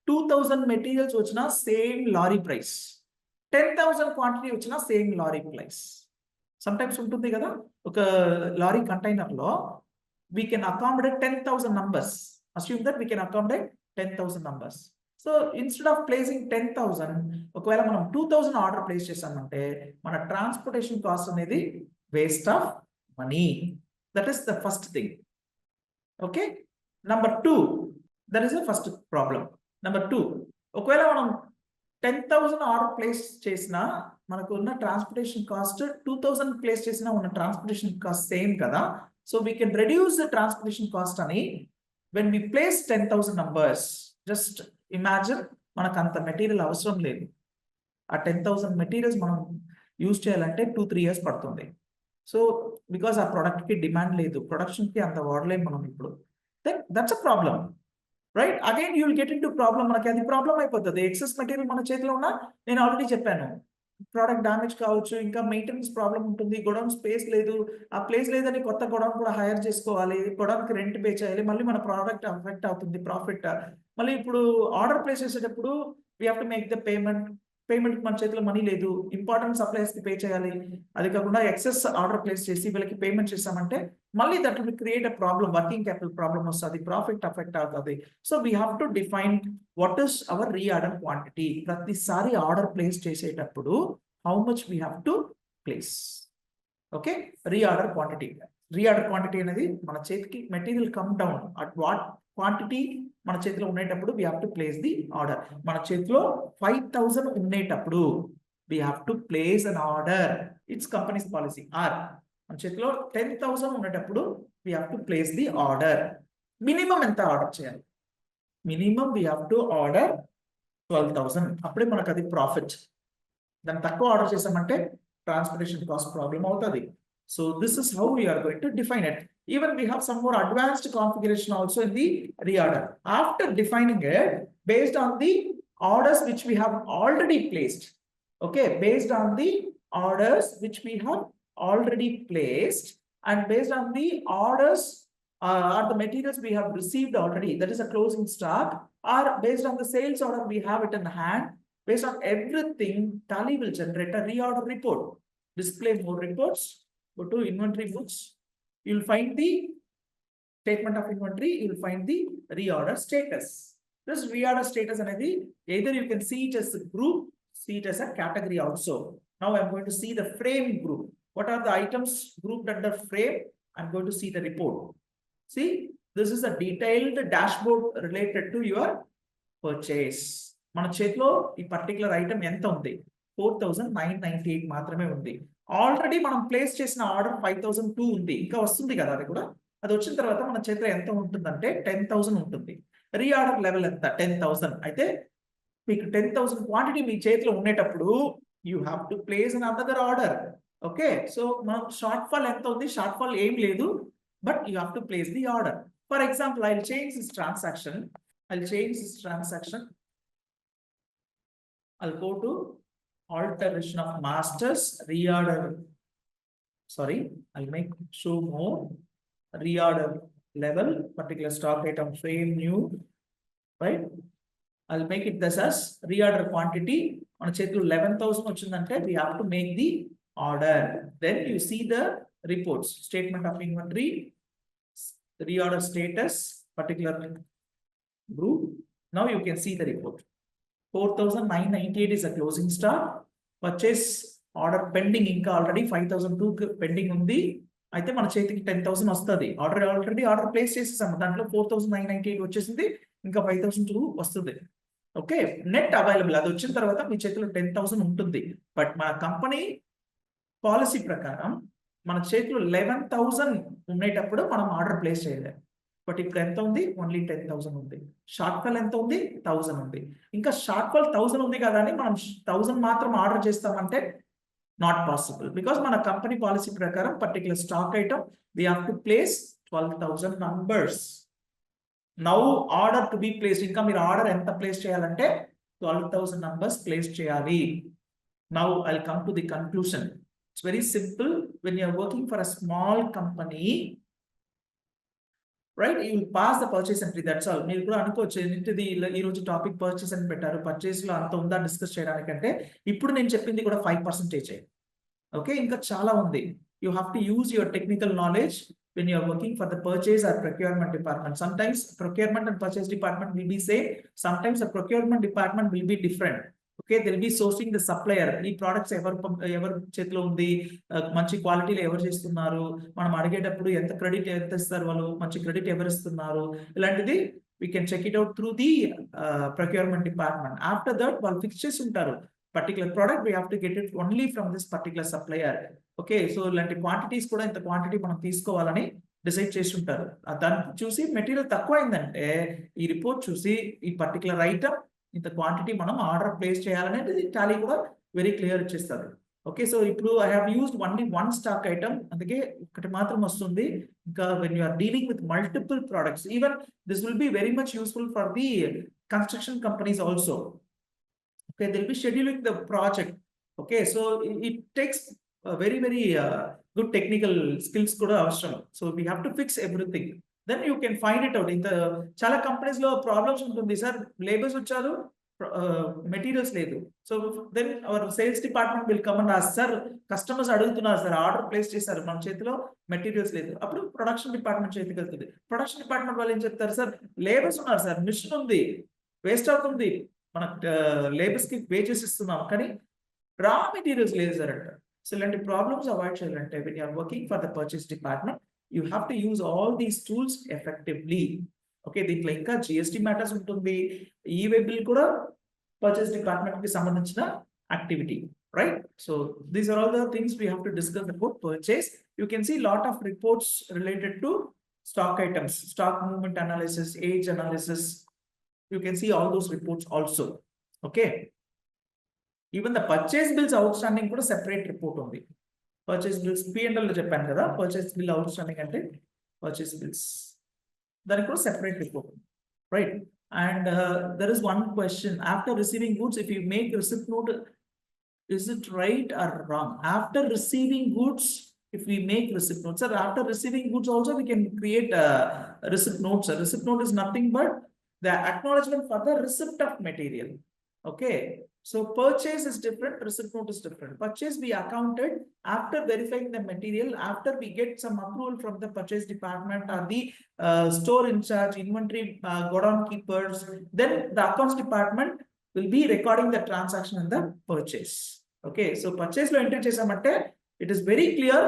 2000 మెటీరియల్స్ వచ్చినా సేమ్ లారీ ప్రైస్, 10,000 క్వాంటిటీ వచ్చినా same lorry price. Some times ఉంటుంది కదా, ఒక lorry container లో we can accommodate 10,000 numbers. Assume that we can accommodate 10,000 numbers. So instead of placing 10,000, ఒకవేళ మనం 2,000 ఆర్డర్ ప్లేస్ చేసామంటే మన ట్రాన్స్పోర్టేషన్ కాస్ట్ అనేది waste of money. That is the first thing. Okay, number 2, that is the first problem. Number 2, ఒకవేళ మనం 10,000 order place చేసినా మనకు ఉన్న ట్రాన్స్పోర్టేషన్ కాస్ట్ 2,000 ప్లేస్ చేసినా ఉన్న ట్రాన్స్పోర్టేషన్ కాస్ట్ సేమ్ కదా. So we can reduce the transportation cost ani when we place 10,000 numbers. Just imagine manaku anta material avasaram ledhu. Aa 10,000 materials manam use cheyalante 2-3 years padutundi. So because aa product ki demand ledhu, production ki anta vaadalem manam ippudu, then that's a problem, right? Again you will get into problem. Manaki adi problem ayipotadi. Excess material mana chethilo unna nenu already cheppanu, product damage కావచ్చు, ఇంకా maintenance problem ఉంటుంది, godown space లేదు, ఆ place లేదని కొత్త godown కూడా hire చేసుకోవాలి, గోడౌన్కి rent pay చేయాలి, మళ్ళీ మన ప్రోడక్ట్ అఫెక్ట్ అవుతుంది, ప్రాఫిట్. మళ్ళీ ఇప్పుడు ఆర్డర్ ప్లేస్ చేసేటప్పుడు we have to make the payment మన చేతిలో మనీ లేదు, ఇంపార్టెంట్ సప్లైస్ కి పే చేయాలి. అది కాకుండా ఎక్సెస్ ఆర్డర్ ప్లేస్ చేసి వీళ్ళకి పేమెంట్ చేసామంటే మళ్ళీ that will create a problem, working capital problem వస్తుంది, ప్రాఫిట్ అఫెక్ట్ అవుతుంది. So we have to define what is our reorder quantity. ప్రతిసారి ఆర్డర్ ప్లేస్ చేసేటప్పుడు how much we have to place. Okay, reorder quantity అనేది మన చేతికి material come down at what quantity మన చేతిలో ఉండేటప్పుడు we have to place the order. మన చేతిలో 5,000 ఉండేటప్పుడు we have to place an order. It's companies policy. Are మన చేతిలో 10,000 ఉండేటప్పుడు we have to place the order. Minimum ఎంత ఆర్డర్ చేయాలి? Minimum we have to order 12,000. అప్పుడే మనకు అది ప్రాఫిట్. దాన్ని తక్కువ ఆర్డర్ చేసామంటే ట్రాన్స్పోర్టేషన్ కాస్ట్ ప్రాబ్లం అవుతుంది. So this is how we are going to define it. Even we have some more advanced configuration also in the reorder. After defining it, based on the orders which we have already placed, okay, based on the orders which we have already placed, and based on the orders or the materials we have received already, that is a closing stock, or based on the sales order we have it in hand, based on everything, Tally will generate a reorder report. Display more reports. Go to inventory books. You will find the statement of inventory. You will find the reorder status. This reorder status anedi either you can see it as a group, see it as a category also. Now I'm going to see the frame group. What are the items grouped under frame? I'm going to see the report. See, this is a detailed dashboard related to your purchase. మన చేతిలో ఈ particular item ఎంత ఉంది? 4,998 మాత్రమే ఉంది. Already మనం place చేసిన order 5,002 ఉంది. ఇంకా వస్తుంది కదా అది కూడా. అది వచ్చిన తర్వాత మన చేతిలో ఎంత ఉంటుందంటే 10,000 ఉంటుంది. రీఆర్డర్ లెవెల్ ఎంత? 10,000. అయితే మీకు 10,000 క్వాంటిటీ మీ చేతిలో ఉండేటప్పుడు you have to place an another order. Okay, so మనం షార్ట్ ఫాల్ ఎంత ఉంది? షార్ట్ ఫాల్ ఏం లేదు, but you have to place the order. For example, I will change this transaction. I'll go to alteration of masters, reorder. Sorry, I'll make show more reorder level, particular stock item frame new, right? I'll make it this as reorder quantity. On chetu 11,000 వచ్చిందంటే we have to make the order. Then you see the reports, statement of inventory, reorder status, particular group. Now you can see the report. 4,998 is a closing stock. Purchase order pending ఇంకా already 5,002 pending ఉంది. అయితే మన చేతికి 10,000 వస్తుంది. Already order place చేసేసాము. దాంట్లో 4,998 వచ్చేసింది, ఇంకా 5,002 వస్తుంది. ఓకే, నెట్ అవైలబుల్ అది వచ్చిన తర్వాత మీ చేతిలో 10,000 ఉంటుంది. బట్ మన కంపెనీ పాలసీ ప్రకారం మన చేతిలో 11,000 ఉండేటప్పుడు మనం ఆర్డర్ ప్లేస్ చేయలేము. బట్ ఇప్పుడు ఎంత ఉంది? ఓన్లీ 10,000 ఉంది. షార్ట్ ఫాల్ ఎంత ఉంది? 1,000 ఉంది. ఇంకా షార్ట్ ఫాల్ 1,000 ఉంది కదా అని మనం 1,000 మాత్రం ఆర్డర్ చేస్తామంటే నాట్ పాసిబుల్. బికాస్ మన కంపెనీ పాలసీ ప్రకారం particular stock item we have to place 12,000 numbers. Now order to be placed, ఇంకా మీరు ఆర్డర్ ఎంత ప్లేస్ చేయాలంటే 12,000 నంబర్స్ ప్లేస్ చేయాలి. Now I'll come to the conclusion. It's very simple. When you're working for a small company, right, you will pass the purchase entry, that's all. మీరు కూడా అనుకోవచ్చు ఏంటిది ఈ రోజు టాపిక్ పర్చేస్ అని పెట్టారు, పర్చేస్ లో అంత ఉందా డిస్కస్ చేయడానికంటే. ఇప్పుడు నేను చెప్పింది కూడా 5%. ఓకే, ఇంకా చాలా ఉంది. You have to use your technical knowledge when you are working for the purchase or procurement department. Sometimes procurement and purchase department will be same, sometimes the procurement department will be different. Okay, they'll be sourcing the supplier. ఈ products ఎవరు చేతిలో ఉంది, మంచి క్వాలిటీలో ఎవరు చేస్తున్నారు, మనం అడిగేటప్పుడు ఎంత క్రెడిట్ ఎంత ఇస్తారు వాళ్ళు, మంచి క్రెడిట్ ఎవరు ఇస్తున్నారు, ఇలాంటిది we can check it out through the procurement department. After that వాళ్ళు ఫిక్స్ చేసి ఉంటారు, particular product we have to get it only from this particular supplier. Okay, so ఇలాంటి క్వాంటిటీస్ కూడా ఇంత క్వాంటిటీ మనం తీసుకోవాలని డిసైడ్ చేసి ఉంటారు. దాన్ని చూసి మెటీరియల్ తక్కువైందంటే ఈ రిపోర్ట్ చూసి ఈ పర్టికులర్ ఐటమ్ ఇంత క్వాంటిటీ మనం ఆర్డర్ ప్లేస్ చేయాలనేది టాలీ కూడా వెరీ క్లియర్ ఇచ్చేస్తారు. ఓకే, సో ఇప్పుడు I have used only one stock item, అందుకే ఒకటి మాత్రం వస్తుంది. ఇంకా when you are dealing with multiple products, even this will be very much useful for the construction companies also. Okay, they'll be scheduling the project. Okay, so it takes very good technical skills kuda avasram. So we have to fix everything. Then you can find it out in the chala companies lo problems untundi sir, labors vacharu, materials ledu. So then our sales department will come and ask, sir, customers adugutunnaru sir, order place chesaru, man chethilo materials ledu. Appudu production department chethiki veltundi. Production department vallu em cheptaru, sir, labors unnaru sir, machine undi, waste avutundi, మన labours కి wages ఇస్తున్నాం కానీ raw materials లేదు sir అంట. So ఇలాంటి problems avoid చేయాలంటే when you're working for the purchase department you have to use all these tools effectively. Okay, దీంట్లో ఇంకా జిఎస్టీ మ్యాటర్స్ ఉంటుంది, ఈవే బిల్ కూడా పర్చేస్ డిపార్ట్మెంట్ కి సంబంధించిన activity, right? So these are all the things we have to discuss about purchase. You can see lot of reports related to stock items, stock movement analysis, age analysis. You can see all those reports also. Okay, even the purchase bills outstanding kuda separate report undi. Purchase bills P&L lo cheppanu kada, purchase bill outstanding ante purchase bills dani kuda separate report, right? And there is one question, after receiving goods if you make receipt note, is it right or wrong? After receiving goods, if we make receipt notes, sir, after receiving goods also we can create a receipt notes. A receipt note is nothing but the acknowledgement for the receipt of material. Okay, so purchase is different, receipt note is different. Purchase we accounted after verifying the material, after we get some approval from the purchase department or the store in charge, inventory godown keepers, then the accounts department will be recording the transaction in the purchase. Okay, so purchase lo entry chesamante it is very clear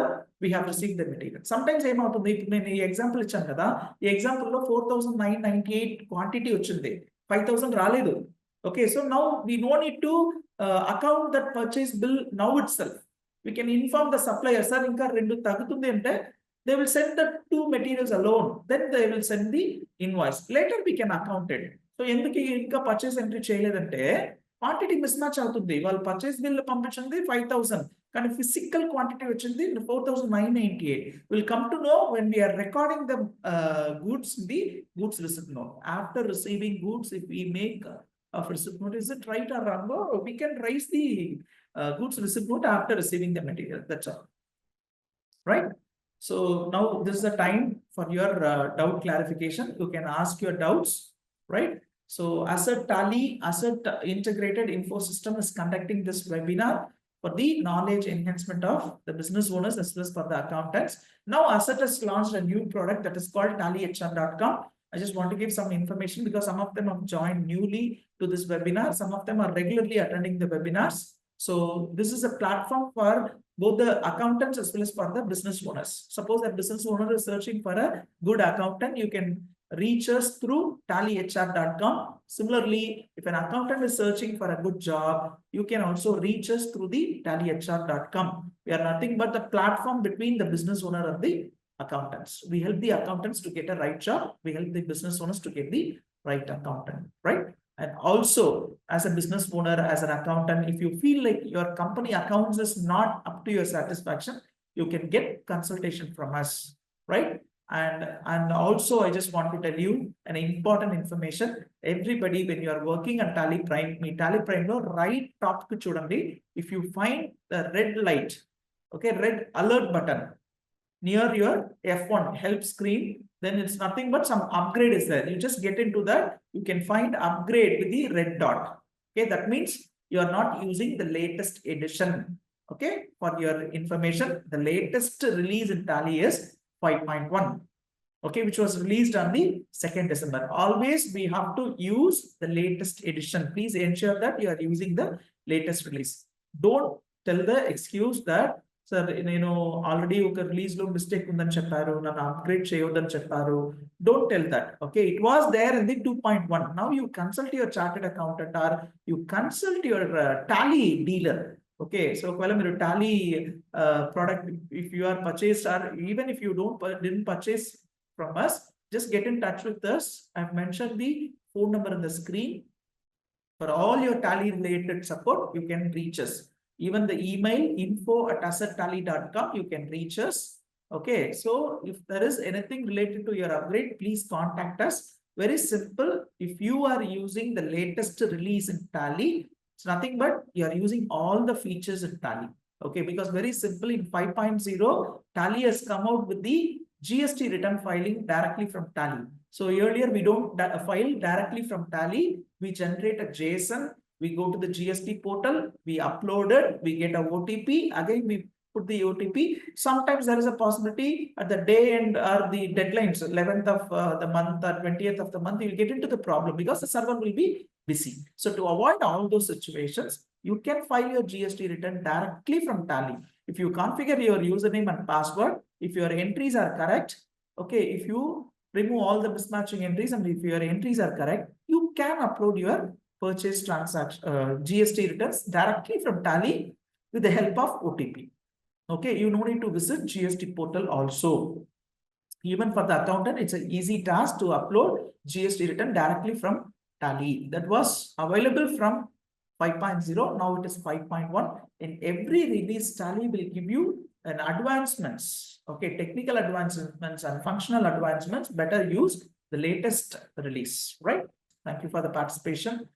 we have received the material. Sometimes ఏమవుతుంది ఇప్పుడు నేను ఈ example ఇచ్చాను కదా, ఈ example లో 4998 quantity వచ్చింది, 5000 రాలేదు. Okay, so now we no need to account that purchase bill now itself. We can inform the supplier, sir ఇంకా రెండు తగ్గుతుంది అంటే they will send the two materials alone, then they will send the invoice. Later we can account it. So ఎందుకు ఇంకా purchase entry చేయలేదంటే quantity miss match అవుతుంది. వాళ్ళు purchase bill పంపించింది 5000 కానీ ఫిజికల్ క్వాంటిటీ వచ్చింది 4998. Will come to know when we're recording the goods in the goods receipt note. After receiving goods if we make of receipt note, is it right or wrong, we can raise the goods receipt note after receiving the material. That's all. Right? So now this is the time for your doubt clarification. You can ask your doubts, right? So Asset Tally, Asset Integrated Info System is conducting this webinar for the knowledge enhancement of the business owners as well as for the accountants. Now Asset has launched a new product that is called TallyHR.com. I just want to give some information because some of them have joined newly to this webinar. Some of them are regularly attending the webinars. So this is a platform for both the accountants as well as for the business owners. Suppose that business owner is searching for a good accountant, you can reach us through TallyHR.com. Similarly, if an accountant is searching for a good job, you can also reach us through the TallyHR.com. We are nothing but the platform between the business owner and the accountants. We help the accountants to get a right job. We help the business owners to get the right accountant, right? And also, as a business owner, as an accountant, if you feel like your company accounts is not up to your satisfaction, you can get consultation from us, right? And also, I just want to tell you an important information. Everybody, when you are working on TallyPrime, me TallyPrime lo right top ku chudandi, if you find the red light, okay, red alert button near your F1 help screen, then it's nothing but some upgrade is there. You just get into that, you can find upgrade with the red dot. Okay, that means you are not using the latest edition. Okay, for your information, the latest release in Tally is 5.1. Okay, which was released on the 2nd December. Always we have to use the latest edition. Please ensure that you are using the latest release. Don't tell the excuse that sir, already oka release lo mistake undani chepparu, nanu upgrade cheyoddani chepparu. Don't tell that. Okay, it was there in the 2.1. Now you consult your chartered accountant or you consult your Tally dealer. Okay, so ఒకవేళ మీరు Tally product if you are purchased or even if you didn't purchase from us, just get in touch with us. I've mentioned the phone number on the screen. For all your Tally related support, you can reach us. Even the email info@assettally.com, you can reach us. Okay, so if there is anything related to your upgrade, please contact us. Very simple. If you are using the latest release in Tally, it's nothing but you are using all the features in Tally. Okay, because very simple, in 5.0, Tally has come out with the GST return filing directly from Tally. So earlier we don't file directly from Tally. We generate a JSON. We go to the GST portal, we upload it, we get a OTP, again we put the OTP. Sometimes there is a possibility at the day end or the deadlines, 11th of the month or 20th of the month, you'll get into the problem because the server will be busy. So to avoid all those situations, you can file your GST return directly from Tally. If you configure your username and password, if your entries are correct, okay, if you remove all the mismatching entries and if your entries are correct, you can upload your purchase transaction GST returns directly from Tally with the help of OTP. Okay, you no need to visit GST portal also. Even for the accountant, it's an easy task to upload GST return directly from Tally. That was available from 5.0. Now it is 5.1. In every release, Tally will give you an advancements. Okay, technical advancements and functional advancements. Better use the latest release, right? Thank you for the participation.